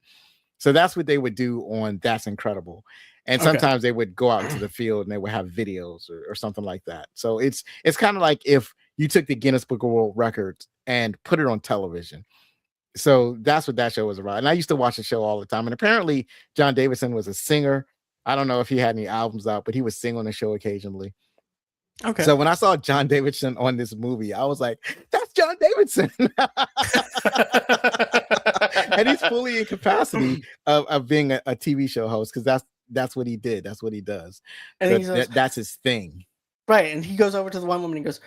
So that's what they would do on That's Incredible. And Okay. sometimes they would go out into the field and they would have videos or something like that. So it's kind of like if you took the Guinness Book of World Records and put it on television. So that's what that show was about. And I used to watch the show all the time. And apparently John Davidson was a singer. I don't know if he had any albums out, but he would sing on the show occasionally. Okay. So when I saw John Davidson on this movie, I was like, that's John Davidson. And he's fully in capacity of being a TV show host because that's what he did. That's what he does. And So that's his thing. right. And he goes over to the one woman and goes,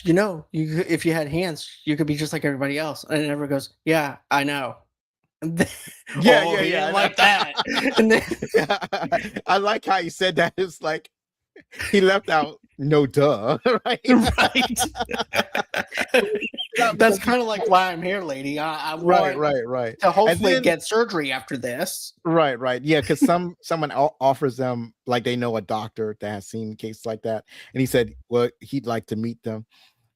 you know, if you had hands, you could be just like everybody else. And everyone goes, yeah, I know. And then, Yeah, he yeah. didn't like that. And then, I like how he said that. It's like he left out no duh, right? right. That's kind of like why I'm here, lady. I want right. to hopefully then, get surgery after this. Right. Yeah, because someone offers them, like they know a doctor that has seen cases like that, and he said, well, he'd like to meet them.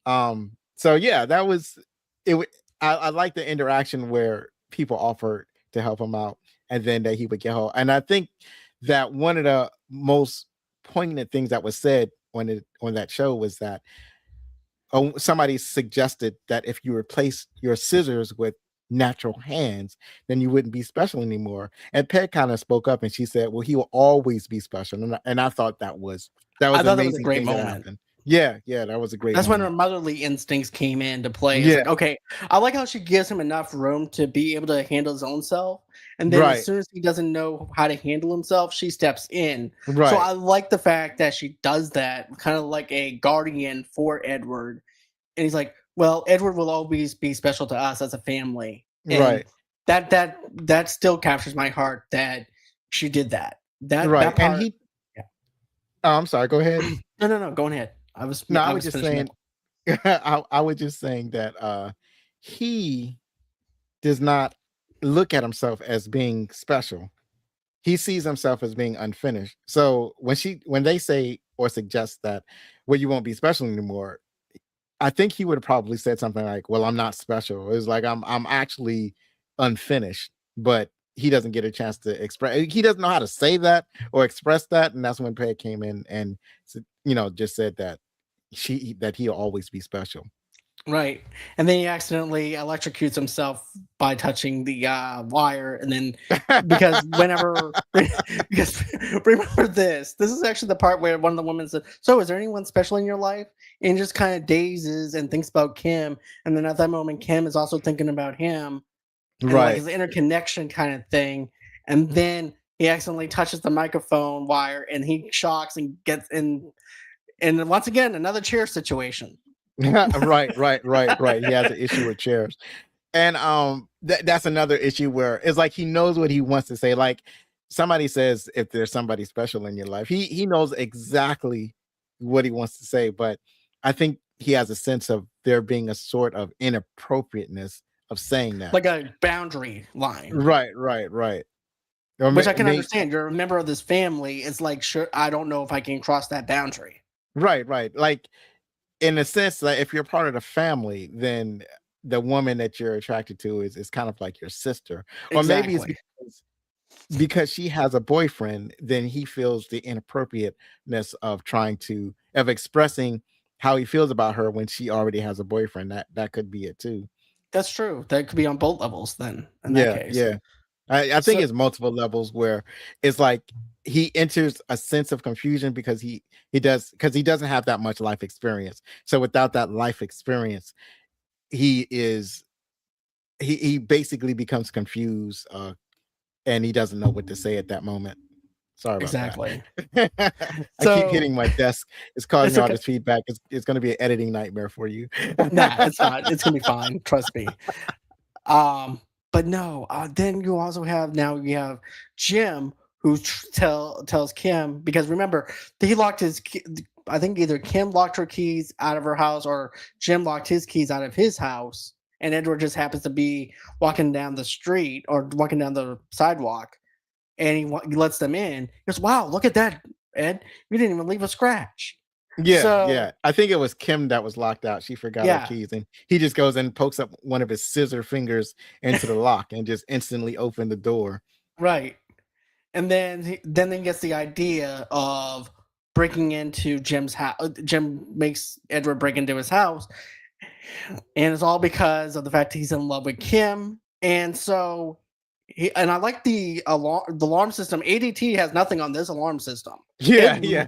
So yeah, that was it. I like the interaction where people offered to help him out, and then that he would get help. And I think that one of the most poignant things that was said on that show was that somebody suggested that if you replace your scissors with natural hands, then you wouldn't be special anymore. And Peg kind of spoke up and she said, well, he will always be special. And I thought that was amazing. A great moment. Yeah, that was a great That's moment. when her motherly instincts came into play. It's Yeah. like, okay, I like how she gives him enough room to be able to handle his own self. And then Right. as soon as he doesn't know how to handle himself, she steps in. Right. So I like the fact that she does that, kind of like a guardian for Edward. And he's like, well, Edward will always be special to us as a family. And right. That still captures my heart that she did that. Right. Right. That part, and he yeah. Oh, I'm sorry, go ahead. No, go ahead. I was just saying I was just saying that he does not look at himself as being special. He sees himself as being unfinished. So when they say or suggest that, well, you won't be special anymore, I think he would have probably said something like, well, I'm not special. It's like I'm actually unfinished, but he doesn't get a chance to express. He doesn't know how to say that or express that. And that's when Peg came in and, just said that he'll always be special. Right. And then he accidentally electrocutes himself by touching the wire. And then because remember this is actually the part where one of the women said, so is there anyone special in your life? And just kind of dazes and thinks about Kim. And then at that moment, Kim is also thinking about him. And right. Like his interconnection kind of thing. And then he accidentally touches the microphone wire and he shocks and gets in. And once again, another chair situation. right. He has an issue with chairs. And that's another issue where it's like he knows what he wants to say. Like somebody says, if there's somebody special in your life, he knows exactly what he wants to say, but I think he has a sense of there being a sort of inappropriateness of saying that. Like a boundary line, Right. Or which I can understand. You're a member of this family. It's like, sure, I don't know if I can cross that boundary. right. Like in a sense, like if you're part of the family, then the woman that you're attracted to is kind of like your sister. Or maybe it's Exactly. because she has a boyfriend, then he feels the inappropriateness of of expressing how he feels about her when she already has a boyfriend. That could be it too. That's true. That could be on both levels then, in that Yeah, case. yeah. I think So it's multiple levels where it's like he enters a sense of confusion because he doesn't have that much life experience. So without that life experience, he is he basically becomes confused, and he doesn't know what to say at that moment. Sorry about exactly. that. I keep So hitting my desk. It's causing it's me all okay. this feedback. It's going to be an editing nightmare for you. Nah, it's not. It's gonna be fine. Trust me. But no. Then you also have Jim who tells Kim, because remember he locked his. I think either Kim locked her keys out of her house or Jim locked his keys out of his house, and Edward just happens to be walking down the street or walking down the sidewalk, and he lets them in. He goes, "Wow, look at that, Ed! You didn't even leave a scratch." So Yeah. I think it was Kim that was locked out. She forgot her yeah, keys, and he just goes and pokes up one of his scissor fingers into the lock and just instantly opened the door. right. And then he gets the idea of breaking into Jim's house. Jim makes Edward break into his house, and it's all because of the fact he's in love with Kim. And so, and I like the alarm system. ADT has nothing on this alarm system. Yeah.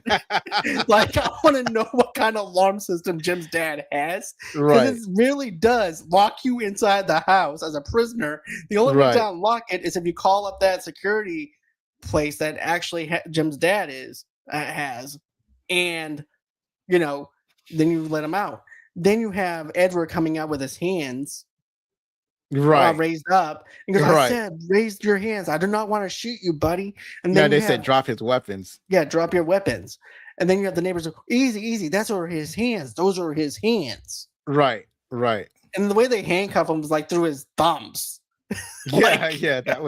Like, I want to know what kind of alarm system Jim's dad has, because Right. it really does lock you inside the house as a prisoner. The only way to Right. unlock it is if you call up that security place that actually Jim's dad has, and then you let him out. Then you have Edward coming out with his hands Right. raised up, because I Right. said, "Raise your hands. I do not want to shoot you, buddy." And No, then you they said have, drop his weapons. yeah, drop your weapons. And then you have the neighbors go, easy, easy. That's are his hands. Those are his hands. Right. And the way they handcuff him was like through his thumbs. Yeah, that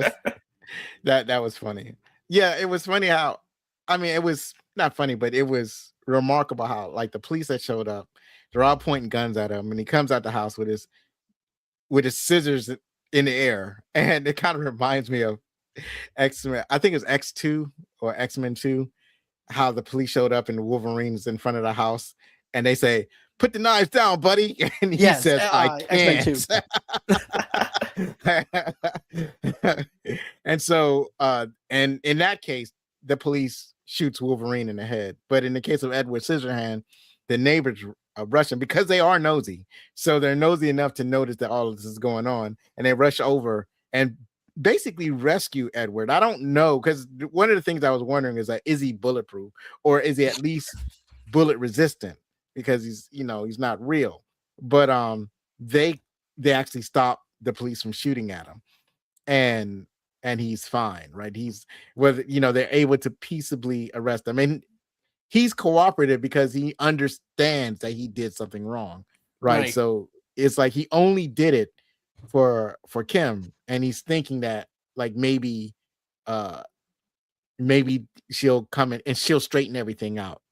was funny. Yeah, it was funny how, I mean, it was not funny, but it was remarkable how like the police that showed up, they're all pointing guns at him, and he comes out the house with his scissors in the air, and it kind of reminds me of X-Men. I think it's X2 or X-Men 2, how the police showed up and the Wolverine's in front of the house, and they say, "Put the knives down, buddy," and he Yes, says, "I X-Men can't." And so, and in that case, the police shoots Wolverine in the head. But in the case of Edward Scissorhands, the neighbors rush him because they are nosy. So they're nosy enough to notice that all of this is going on, and they rush over and basically rescue Edward. I don't know, because one of the things I was wondering is that, is he bulletproof, or is he at least bullet resistant, because he's not real. But they actually stop the police from shooting at him, and he's fine, right? He's whether they're able to peaceably arrest him, and he's cooperative because he understands that he did something wrong, right? Right. So it's like he only did it for Kim, and he's thinking that like maybe she'll come in and she'll straighten everything out.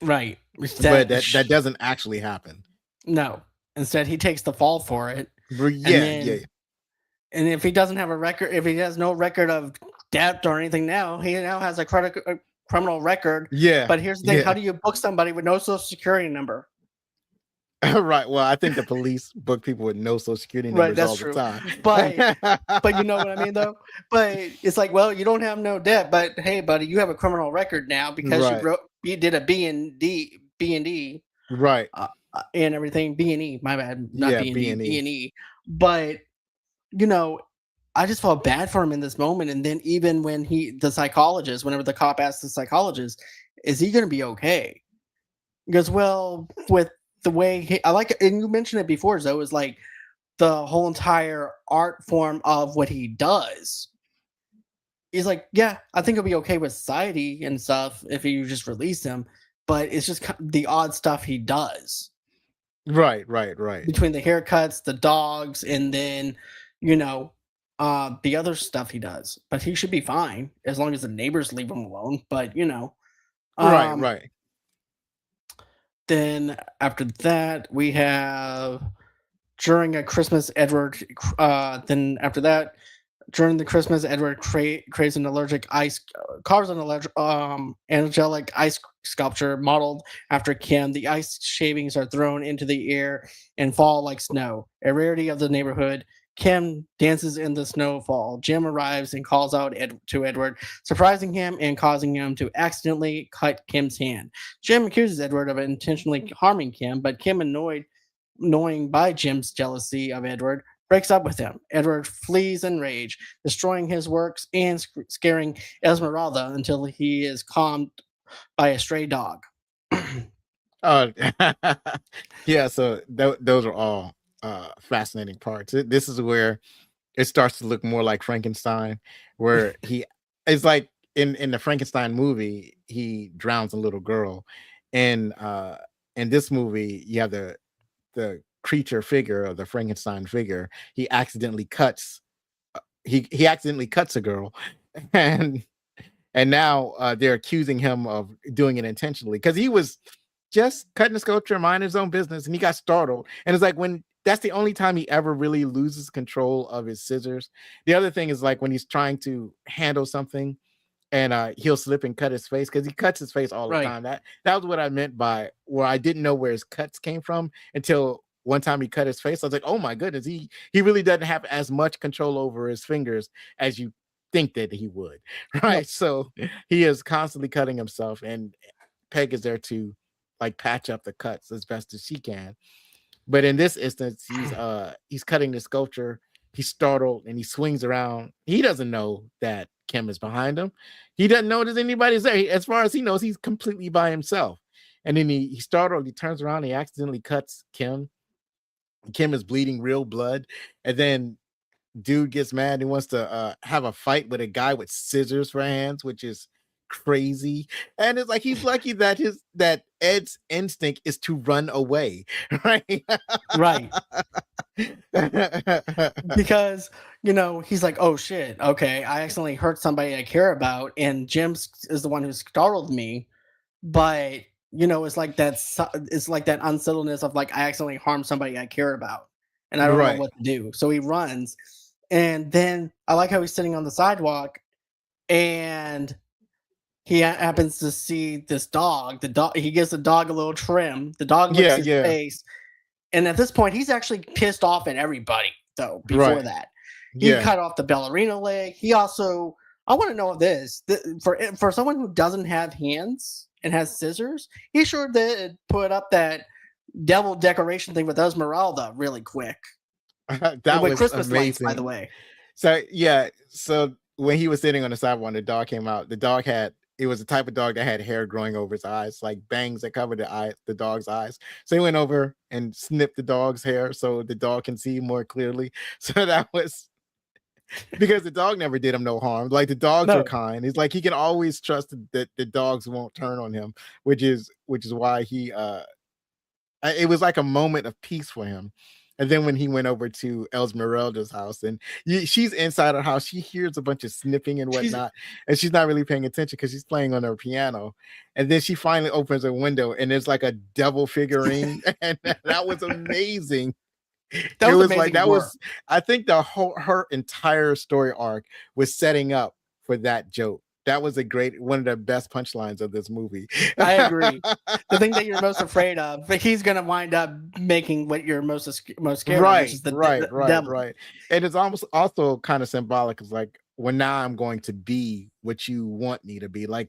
Right. But that doesn't actually happen. No. Instead, he takes the fall for it. Yeah. And if he doesn't have a record, if he has no record of debt or anything now, he now has a criminal record. Yeah. But here's the thing: yeah. how do you book somebody with no social security number? Right. Well, I think the police book people with no social security numbers all the time. But you know what I mean, though. But it's like, well, you don't have no debt, but hey, buddy, you have a criminal record now because you did a B and D, right, and everything. B and E, my bad, not B and E. But I just felt bad for him in this moment. And then even when whenever the cop asked the psychologist, is he going to be okay? He goes, well, with the way I like it, and you mentioned it before, Zoe, is like the whole entire art form of what he does. He's like, yeah, I think he'll be okay with society and stuff if you just release him. but it's just the odd stuff he does Right. between the haircuts, the dogs, and then, you know, the other stuff he does. But he should be fine as long as the neighbors leave him alone. But Right. um, then after that we have during a Christmas, Edward. Then after that, during the Christmas, Edward creates an allergic ice, carves an angelic ice sculpture modeled after Kim. The ice shavings are thrown into the air and fall like snow, a rarity of the neighborhood. Kim dances in the snowfall. Jim arrives and calls out to Edward, surprising him and causing him to accidentally cut Kim's hand. Jim accuses Edward of intentionally harming Kim, but Kim, knowing by Jim's jealousy of Edward, breaks up with him. Edward flees in rage, destroying his works and scaring Esmeralda until he is calmed by a stray dog. Oh, yeah. So those are all fascinating parts. This is where it starts to look more like Frankenstein, where he is like in the Frankenstein movie, he drowns a little girl. In this movie, you have the creature figure or the Frankenstein figure. He accidentally cuts a girl, and now they're accusing him of doing it intentionally because he was just cutting the sculpture, minding his own business, and he got startled. And it's like when that's the only time he ever really loses control of his scissors. The other thing is like when he's trying to handle something and he'll slip and cut his face because he cuts his face all the time. That was what I meant by where I didn't know where his cuts came from until one time he cut his face. I was like, oh my goodness, he really doesn't have as much control over his fingers as you think that he would, right? Yep. So he is constantly cutting himself, and Peg is there to like patch up the cuts as best as she can. But in this instance, he's cutting the sculpture. He's startled and he swings around. He doesn't know that Kim is behind him. He doesn't know there's anybody's there. As far as he knows, he's completely by himself. And then he's startled. He turns around. He accidentally cuts Kim. Kim is bleeding real blood. And then dude gets mad. He wants to have a fight with a guy with scissors for hands, which is crazy. And it's like he's lucky that Ed's instinct is to run away, right? Because he's like, oh shit, okay, I accidentally hurt somebody I care about, and Jim is the one who startled me. But it's like that unsettledness of like, I accidentally harmed somebody I care about and I don't know what to do. So he runs, and then I like how he's sitting on the sidewalk and he happens to see this dog. He gives the dog a little trim. The dog licks his face. And at this point, he's actually pissed off at everybody, though, before that. He cut off the ballerina leg. He also, I want to know this, for someone who doesn't have hands and has scissors, he sure did put up that devil decoration thing with Esmeralda really quick. That was Christmas amazing. Lights, by the way. So when he was sitting on the sidewalk and the dog came out, it was the type of dog that had hair growing over its eyes, like bangs that covered the dog's eyes. So he went over and snipped the dog's hair so the dog can see more clearly. So that was because the dog never did him no harm. Like the dogs are kind. It's like he can always trust that the dogs won't turn on him, which is why it was like a moment of peace for him. And then when he went over to Esmeralda's house, and she's inside her house, she hears a bunch of snipping and whatnot, and she's not really paying attention because she's playing on her piano. And then she finally opens a window, and there's like a devil figurine, and that was amazing. I think her entire story arc was setting up for that joke. That was one of the best punchlines of this movie. I agree. The thing that you're most afraid of, but he's gonna wind up making what you're most scared of, which is the devil. Right. And it's almost also kind of symbolic. It's like, well, now I'm going to be what you want me to be. Like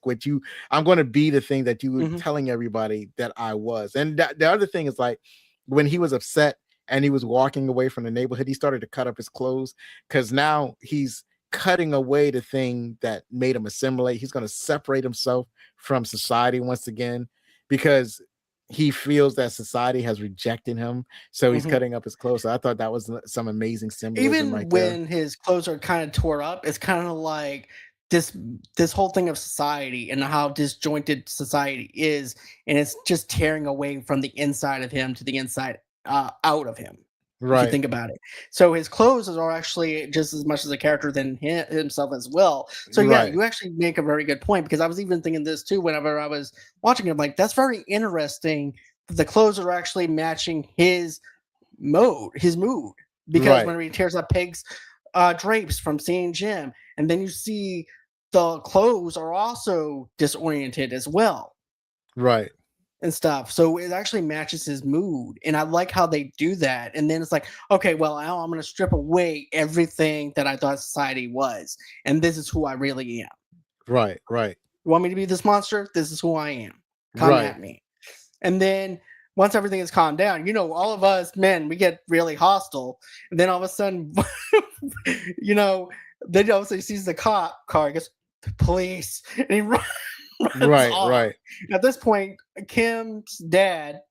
I'm going to be the thing that you were telling everybody that I was. And the other thing is like when he was upset and he was walking away from the neighborhood, he started to cut up his clothes because now he's cutting away the thing that made him assimilate. He's going to separate himself from society once again because he feels that society has rejected him. So he's cutting up his clothes. So I thought that was some amazing symbolism. Even when his clothes are kind of tore up, it's kind of like this this whole thing of society and how disjointed society is, and it's just tearing away from the inside of him to the inside out of him. If you Right. think about it, so his clothes are actually just as much as a character than himself as well. So yeah, Right. you actually make a very good point, because I was even thinking this too whenever I was watching it. I'm like, that's very interesting. That the clothes are actually matching his mood, because Right. when he tears up Peg's drapes from seeing Jim, and then you see the clothes are also disoriented as well Right. and stuff. So it actually matches his mood. And I like how they do that. And then it's like, okay, well, now I'm going to strip away everything that I thought society was. And this is who I really am. Right. Right. You want me to be this monster? This is who I am. Come Right. at me. And then once everything is calmed down, all of us men, we get really hostile. And then all of a sudden, you know, then also he sees the cop car, he goes, the police, and he runs Right. off. Right. At this point, Kim's dad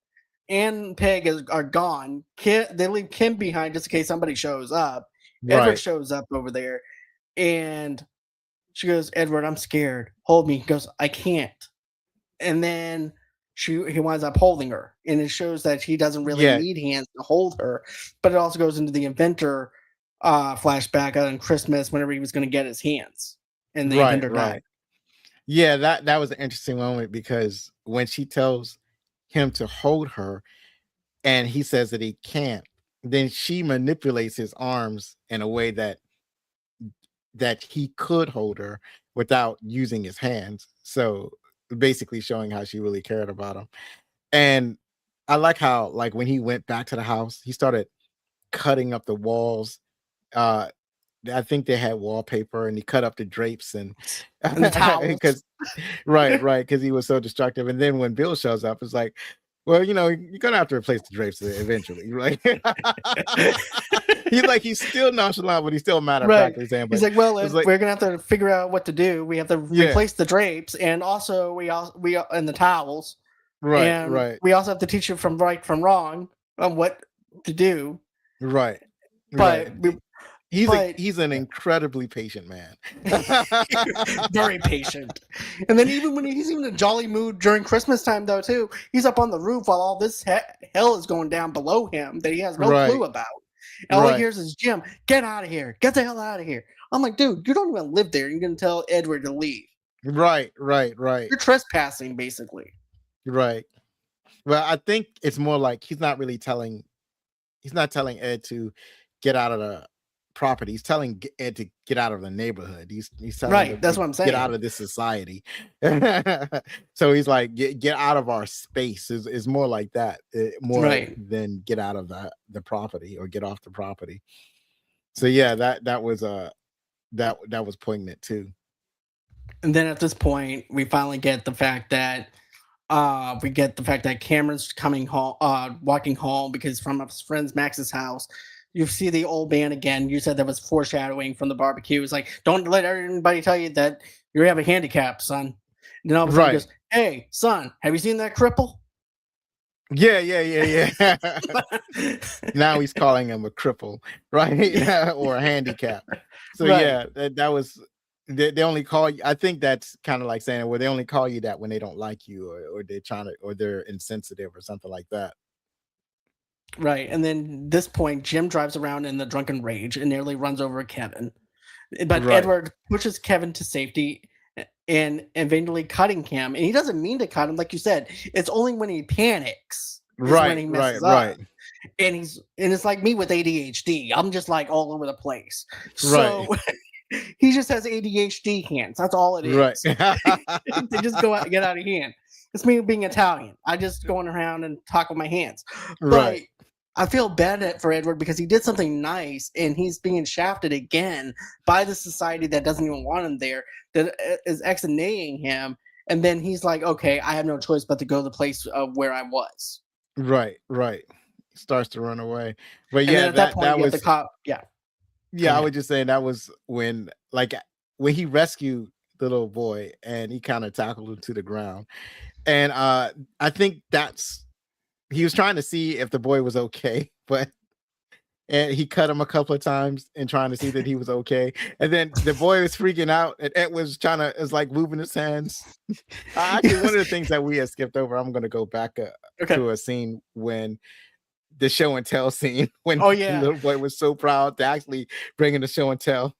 and Peg are gone. They leave Kim behind just in case somebody shows up. Edward Right. shows up over there, and she goes, Edward, I'm scared. Hold me. He goes, I can't. And then he winds up holding her, and it shows that he doesn't really Yeah. need hands to hold her. But it also goes into the inventor flashback on Christmas whenever he was going to get his hands, and the Right. inventor died. Right. Yeah, that was an interesting moment, because when she tells him to hold her and he says that he can't, then she manipulates his arms in a way that he could hold her without using his hands. So basically showing how she really cared about him. And I like how, like, when he went back to the house, he started cutting up the walls. Uh I think they had wallpaper, and he cut up the drapes and And the towels. because right, because he was so destructive. And then when Bill shows up, it's like, well, you're gonna have to replace the drapes eventually, right? He's still nonchalant, but he's still mad at Right. practically saying, He's but like, well, it's like, we're gonna have to figure out what to do. We have to yeah, replace the drapes, and also we and the towels, right, and right, we also have to teach you from right from wrong on what to do. right, right. But but He's an incredibly patient man. very patient. And then even when he's even in a jolly mood during Christmas time, though, too, he's up on the roof while all this hell is going down below him that he has no Right, clue about. And all he right, hears is, Jim, get out of here. Get the hell out of here. I'm like, dude, you don't even live there. You're going to tell Edward to leave. right, right, right, You're trespassing, basically. right. Well, I think it's more like he's not telling Ed to get out of the property. He's telling Ed to get out of the neighborhood. He's telling Right. him That's to what I'm get out saying. of this society. So he's like, get out of our space is more like that, more Right. than get out of the property or get off the property. So yeah, that was that was poignant too. And then at this point, we finally get the fact that Cameron's coming home, walking home because from his friend's Max's house. You see the old man again. You said that was foreshadowing from the barbecue. It's like, don't let anybody tell you that you have a handicap, son. And then all of a sudden he Right. goes, hey, son, have you seen that cripple? Yeah. Now he's calling him a cripple, right? Or a handicap. So Right. yeah, that was they only call you. I think that's kind of like saying, well, they only call you that when they don't like you, or they're trying to, or they're insensitive or something like that. Right. And then this point, Jim drives around in the drunken rage and nearly runs over Kevin. But Right, Edward pushes Kevin to safety and eventually cutting him. And he doesn't mean to cut him, like you said. It's only when he panics is when right, he right, messes up. right, And it's like me with ADHD. I'm just like all over the place. right, So he just has ADHD hands. That's all it right, is. They just get out of hand. It's me being Italian. I just going around and talk with my hands. But right, I feel bad for Edward because he did something nice and he's being shafted again by the society that doesn't even want him there, that is exonating him. And then he's like, okay, I have no choice but to go to the place of where I was. right, right. Starts to run away, but And then yeah, at that that point, that you have the was cop. Yeah, go yeah. I ahead. was just saying that was when, like, when he rescued the little boy and he kind of tackled him to the ground, and I think that's he was trying to see if the boy was okay, but and he cut him a couple of times and trying to see that he was okay. And then the boy was freaking out, and Ed was is like moving his hands. Actually, one of the things that we had skipped over, I'm going to go back to a scene when the show and tell scene when the little boy was so proud to actually bring in the show and tell.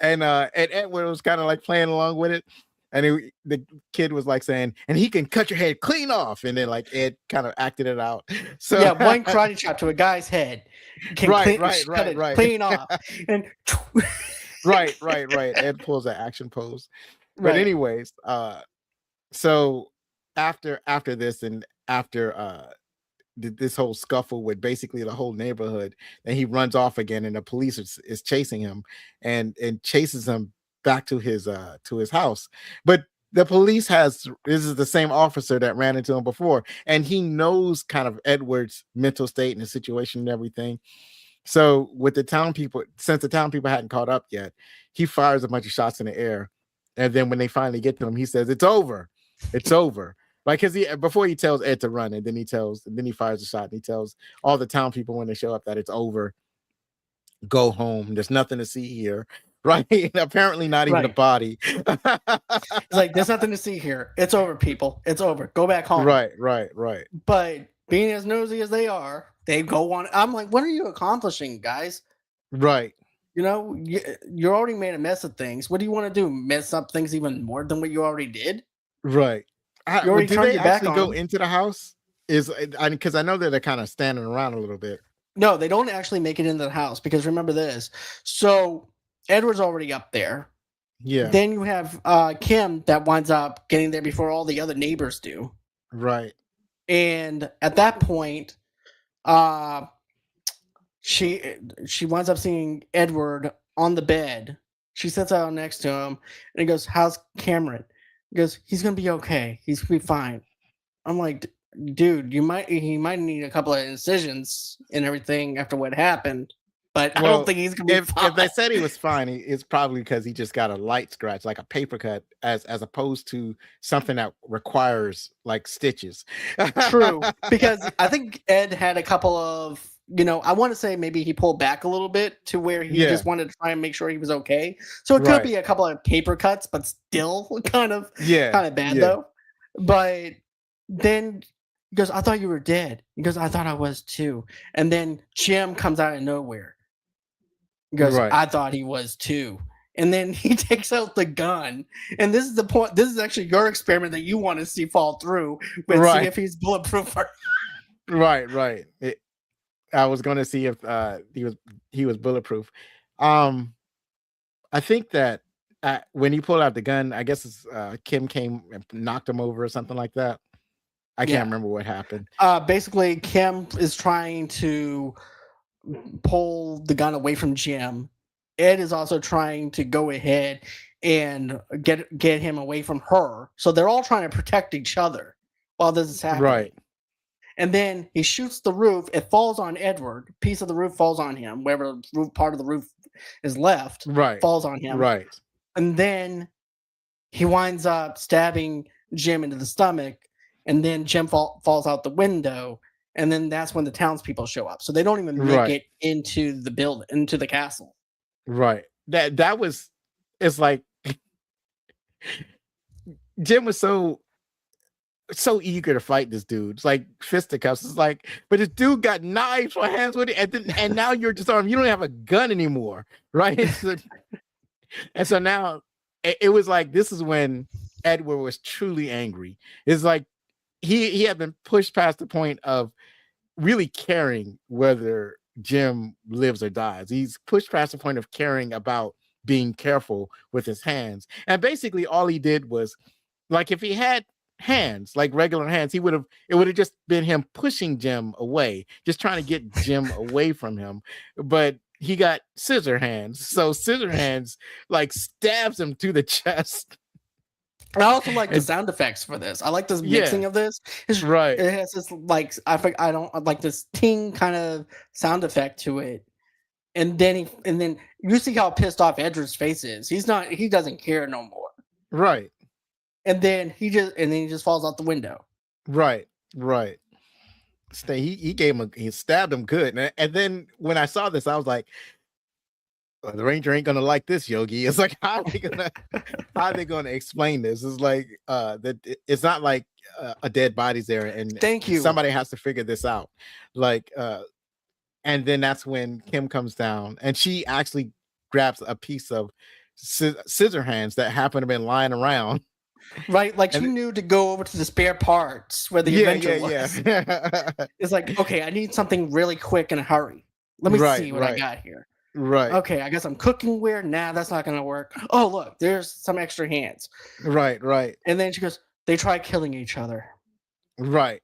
And Edward was kind of like playing along with it. And the kid was like saying, and he can cut your head clean off. And then like Ed kind of acted it out. So yeah, one karate chop to a guy's head. Can right. Clean off. And right. Ed pulls that action pose. But anyways, so after this and after this whole scuffle with basically the whole neighborhood, and he runs off again, and the police is chasing him and chases him back to his house. But the police this is the same officer that ran into him before, and he knows kind of Edward's mental state and the situation and everything. So with the town people, since the town people hadn't caught up yet, he fires a bunch of shots in the air, and then when they finally get to him, he says, "It's over, it's over." Like, cause before he tells Ed to run, and then he fires a shot, and he tells all the town people when they show up that it's over, go home. There's nothing to see here. Right? Apparently not even a body. It's like, there's nothing to see here. It's over, people. It's over. Go back home. Right. But being as nosy as they are, they go on. I'm like, what are you accomplishing, guys? Right. You know, you already made a mess of things. What do you want to do? Mess up things even more than what you already did? Right. You already do they actually go into the house? Because I know that they're kind of standing around a little bit. No, they don't actually make it into the house, because remember this. So Edward's already up there. Yeah. Then you have Kim that winds up getting there before all the other neighbors do. Right. And at that point, she winds up seeing Edward on the bed. She sits down next to him, and he goes, "How's Cameron?" He goes, "He's gonna be okay. He's gonna be fine." I'm like, dude, he might need a couple of incisions and everything after what happened. But I don't think he's gonna be fine. If they said he was fine, it's probably because he just got a light scratch, like a paper cut, as opposed to something that requires like stitches. True, because I think Ed had a couple of, I want to say maybe he pulled back a little bit to where he just wanted to try and make sure he was okay. So it could be a couple of paper cuts, but still kind of bad though. But then he goes, "I thought you were dead." He goes, "I thought I was too." And then Jim comes out of nowhere. He goes, "I thought he was too." And then he takes out the gun. And this is the point. This is actually your experiment that you want to see fall through. But see if he's bulletproof. Right. I was going to see if he was bulletproof. I think that when he pulled out the gun, I guess it's, Kim came and knocked him over or something like that. I can't remember what happened. Basically, Kim is trying to pull the gun away from Jim. Ed is also trying to go ahead and get him away from her. So they're all trying to protect each other while this is happening. Right. And then he shoots the roof. It falls on Edward. A piece of the roof falls on him. Wherever part of the roof is left, falls on him. Right. And then he winds up stabbing Jim into the stomach. And then Jim falls out the window. And then that's when the townspeople show up. So they don't even make it into the building, into the castle. Right. It's like Jim was so eager to fight this dude. It's like fisticuffs. It's like, but this dude got knives for hands with it, and now you're just on. You don't have a gun anymore, right? And so now it was like, this is when Edward was truly angry. It's like he had been pushed past the point of really caring whether Jim lives or dies. He's pushed past the point of caring about being careful with his hands. And basically all he did was, like, if he had hands, like regular hands, it would have just been him pushing Jim away, just trying to get Jim away from him. But he got scissor hands. So scissor hands like stabs him to the chest. I also like the sound effects for this. I like this mixing of this. It has this like I don't like this ting kind of sound effect to it. And then you see how pissed off Edward's face is. He doesn't care no more. Right. And then he just falls out the window. Right. he stabbed him good. And then when I saw this, I was like, "Oh, the Ranger ain't gonna like this, Yogi." It's like, how are they gonna explain this? It's like that it's not like a dead body's there and Thank you. somebody has to figure this out. Like and then that's when Kim comes down and she actually grabs a piece of scissor hands that happened to be lying around. Right, like she And knew to go over to the spare parts where the Avenger was. It's like, okay, I need something really quick in a hurry. Let me see what I got here. Right. Okay, I guess I'm cooking weird. Nah, that's not gonna work. Oh, look, there's some extra hands. Right. And then she goes, they try killing each other. Right.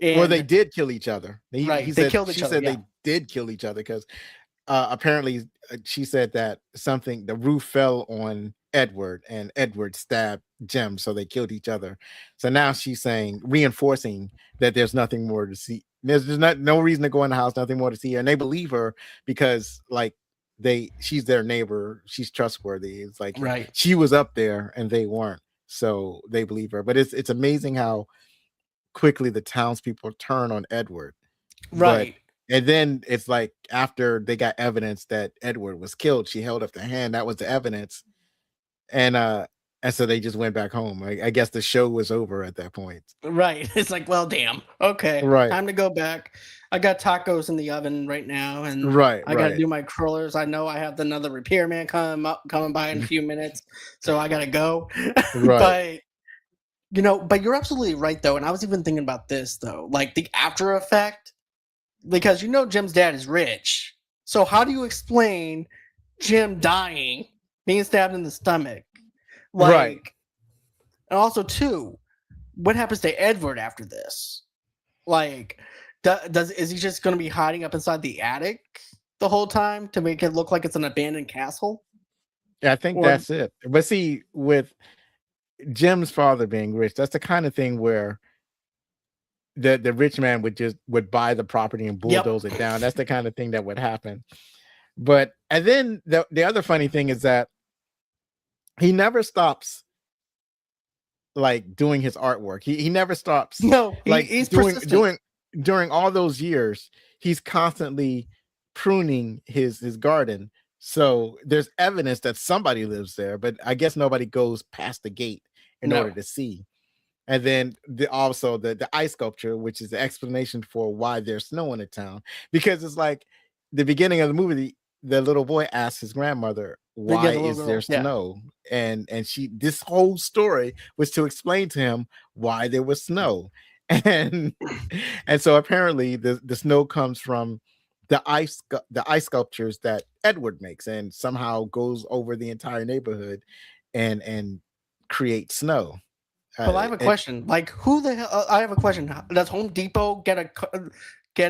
And Or they did kill each other. they Said, killed each she other. said Yeah. they did kill each other because apparently she said that the roof fell on Edward and Edward stabbed Jim, so they killed each other. So now she's saying, reinforcing that there's nothing more to see. There's no reason to go in the house, nothing more to see her. And they believe her because like she's their neighbor, she's trustworthy. It's like Right. she was up there and they weren't. So they believe her. But it's amazing how quickly the townspeople turn on Edward. Right. And then it's like after they got evidence that Edward was killed, she held up the hand. That was the evidence. And so they just went back home. I guess the show was over at that point. Right. It's like, well, damn. Okay. Right. Time to go back. I got tacos in the oven right now, and I gotta do my curlers. I know I have another repairman coming by in a few minutes, so I gotta go. Right. But you're absolutely right though, and I was even thinking about this though, like the after effect, because Jim's dad is rich. So how do you explain Jim dying, being stabbed in the stomach? Right. And also too, what happens to Edward after this? Like, is he just going to be hiding up inside the attic the whole time to make it look like it's an abandoned castle? Yeah, I think that's it. But see, with Jim's father being rich, that's the kind of thing where the rich man would buy the property and bulldoze it down. That's the kind of thing that would happen. And then the other funny thing is that he never stops like doing his artwork. He never stops. No, he's doing during all those years, he's constantly pruning his garden. So there's evidence that somebody lives there, but I guess nobody goes past the gate in order to see. And then also the ice sculpture, which is the explanation for why there's snow in the town, because it's like the beginning of the movie, the little boy asks his grandmother, why is there snow? And this whole story was to explain to him why there was snow. And so apparently the snow comes from the ice sculptures that Edward makes and somehow goes over the entire neighborhood and creates snow. But I have a question. Like, who the hell? I have a question. Does Home Depot get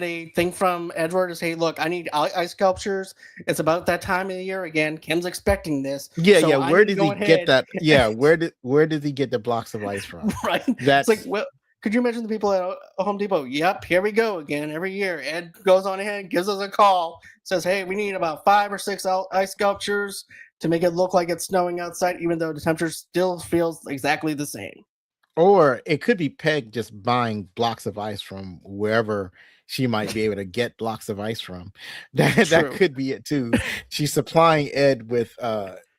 a thing from Edward to say, "Look, I need ice sculptures. It's about that time of the year again. Kim's expecting this." Yeah, so yeah. Where did he get that? Yeah, where did he get the blocks of ice from? Right. That's like, well, could you imagine the people at Home Depot? Yep, here we go again. Every year, Ed goes on ahead, gives us a call, says, "Hey, we need about 5 or 6 ice sculptures to make it look like it's snowing outside, even though the temperature still feels exactly the same." Or it could be Peg just buying blocks of ice from wherever she might be able to get blocks of ice from. That could be it too. She's supplying Ed with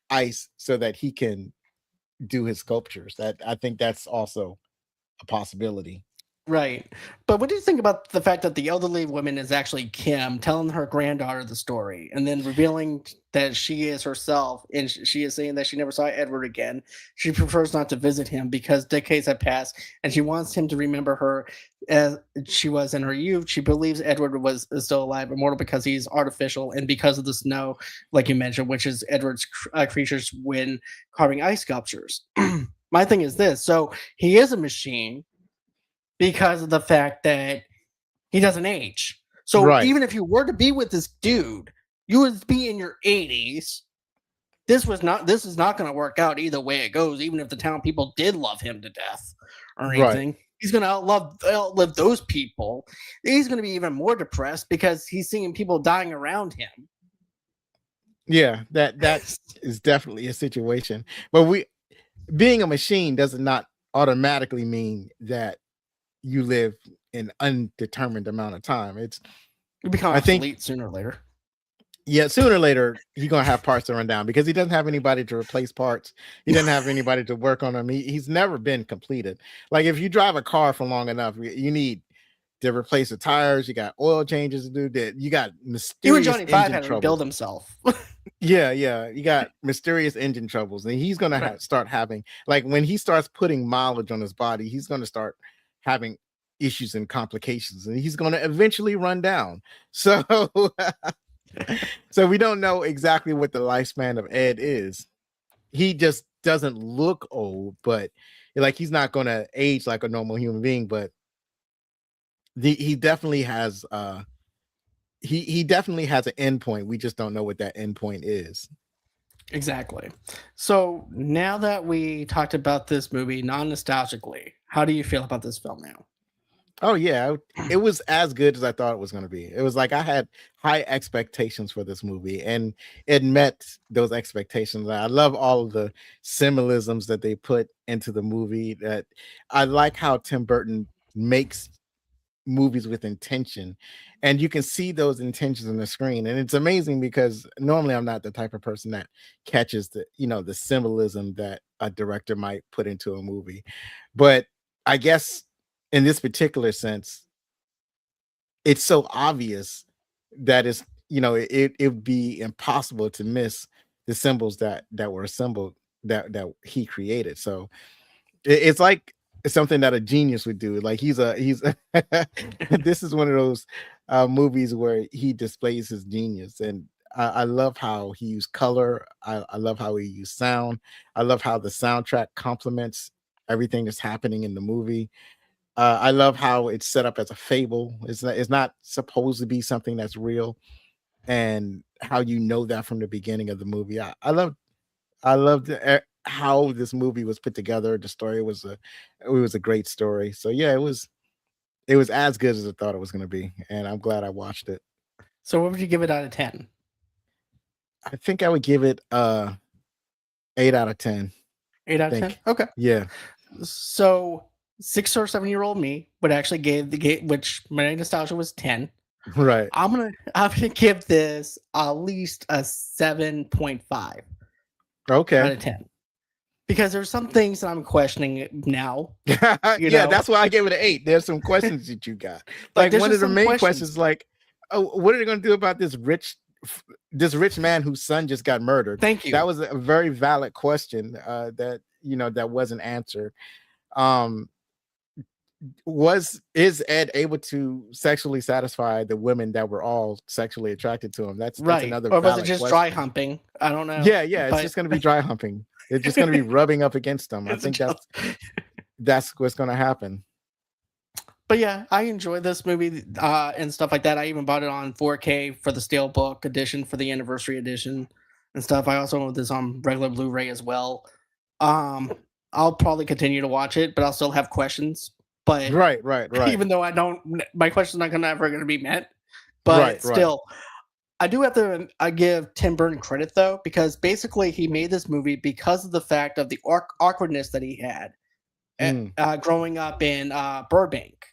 ice so that he can do his sculptures. I think that's also a possibility. Right. But what do you think about the fact that the elderly woman is actually Kim telling her granddaughter the story and then revealing that she is herself, and she is saying that she never saw Edward again. She prefers not to visit him because decades have passed and she wants him to remember her as she was in her youth. She believes Edward is still alive, immortal, because he's artificial and because of the snow, like you mentioned, which is Edward's creatures when carving ice sculptures. My thing is this. So he is a machine because of the fact that he doesn't age. So even if you were to be with this dude, you would be in your 80s. This is not going to work out either way it goes, even if the town people did love him to death or anything. He's going to outlive those people. He's going to be even more depressed because he's seeing people dying around him. Yeah, that is definitely a situation. But being a machine does not automatically mean that you live an undetermined amount of time. You become I think, obsolete sooner or later. yeah, sooner or later he's gonna have parts to run down because he doesn't have anybody to replace parts. He doesn't have anybody to work on them. He's never been completed. Like if you drive a car for long enough, you need to replace the tires. You got oil changes to do. That you got Even mysterious Johnny Five engine had to rebuild troubles. himself. Yeah, you got mysterious engine troubles, and he's gonna Right. start having, like, when he starts putting mileage on his body, he's gonna start having issues and complications, and he's gonna eventually run down. So, so we don't know exactly what the lifespan of Ed is. He just doesn't look old, but like he's not gonna age like a normal human being. But he definitely has he definitely has an endpoint. We just don't know what that endpoint is. Exactly. So now that we talked about this movie non-nostalgically, how do you feel about this film now? Oh yeah, it was as good as I thought it was going to be. It was like I had high expectations for this movie, and it met those expectations. I love all of the symbolisms that they put into the movie. That I like how Tim Burton makes movies with intention, and you can see those intentions on the screen. And it's amazing because normally I'm not the type of person that catches the symbolism that a director might put into a movie, but I guess in this particular sense it's so obvious that it would be impossible to miss the symbols that were assembled, that he created. So it's like something that a genius would do. Like he's this is one of those movies where he displays his genius. And I love how he used color. I love how he used sound. I love how the soundtrack complements everything that's happening in the movie. I love how it's set up as a fable. It's not supposed to be something that's real, and how you know that from the beginning of the movie. I loved how this movie was put together. The story was a great story. So yeah, it was as good as I thought it was going to be, and I'm glad I watched it. So what would you give it out of 10? I think I would give it 8 out of 10. 8 out of 10? Okay. Yeah. So 6 or 7-year-old me would actually give which my nostalgia was 10. Right. I'm gonna give this at least a 7.5 Okay. out of 10. Because there's some things that I'm questioning now. Yeah, that's why I gave it an 8. There's some questions that you got. Like one of the main questions, like, oh, what are they going to do about this rich man whose son just got murdered? Thank you. That was a very valid question that wasn't answered. Is Ed able to sexually satisfy the women that were all sexually attracted to him? That's right. Another. Or was it just question. dry humping? I don't know. Yeah, it's just going to be dry humping. It's just going to be rubbing up against them. I think that's what's going to happen. But yeah, I enjoyed this movie and stuff like that. I even bought it on 4K for the Steelbook edition, for the anniversary edition and stuff. I also own this on regular Blu-ray as well. I'll probably continue to watch it, but I'll still have questions. But right. Even though my question's not ever going to be met. But still, I do have to give Tim Burton credit though, because basically he made this movie because of the fact of the awkwardness that he had growing up in Burbank.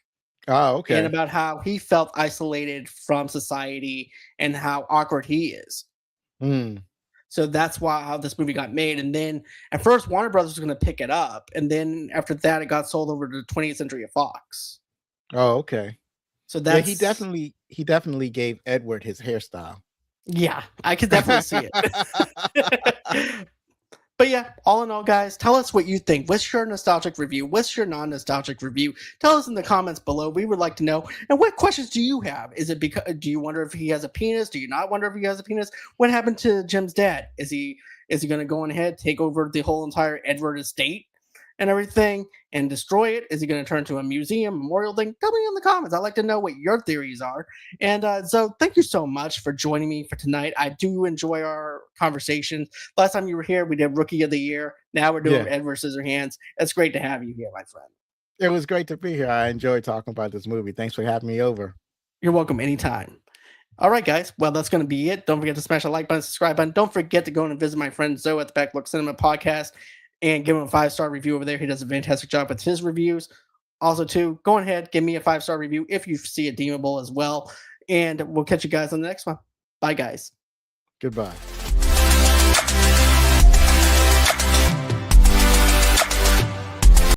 Oh, okay. And about how he felt isolated from society and how awkward he is. So that's how this movie got made. And then at first Warner Brothers was going to pick it up, and then after that it got sold over to 20th Century Fox. Oh, okay. So that's he definitely gave Edward his hairstyle. Yeah, I could definitely see it. But yeah, all in all, guys, tell us what you think. What's your nostalgic review? What's your non-nostalgic review? Tell us in the comments below. We would like to know. And what questions do you have? Is it because do you wonder if he has a penis? Do you not wonder if he has a penis? What happened to Jim's dad? Is he going to go on ahead, take over the whole entire Edward estate and everything and destroy it? Is he going to turn to a museum, memorial thing? Tell me in the comments. I'd like to know what your theories are. And so thank you so much for joining me for tonight. I do enjoy our conversations. Last time you were here, we did Rookie of the Year. Now we're doing Edward Scissorhands. It's great to have you here, my friend. It was great to be here. I enjoyed talking about this movie. Thanks for having me over. You're welcome anytime. All right, guys. Well, that's going to be it. Don't forget to smash the like button, subscribe button. Don't forget to go and visit my friend Zoe at the Backlook Cinema Podcast and give him a 5-star review over there. He does a fantastic job with his reviews. Also, too, go ahead, give me a 5-star review if you see it deemable as well. And we'll catch you guys on the next one. Bye, guys. Goodbye.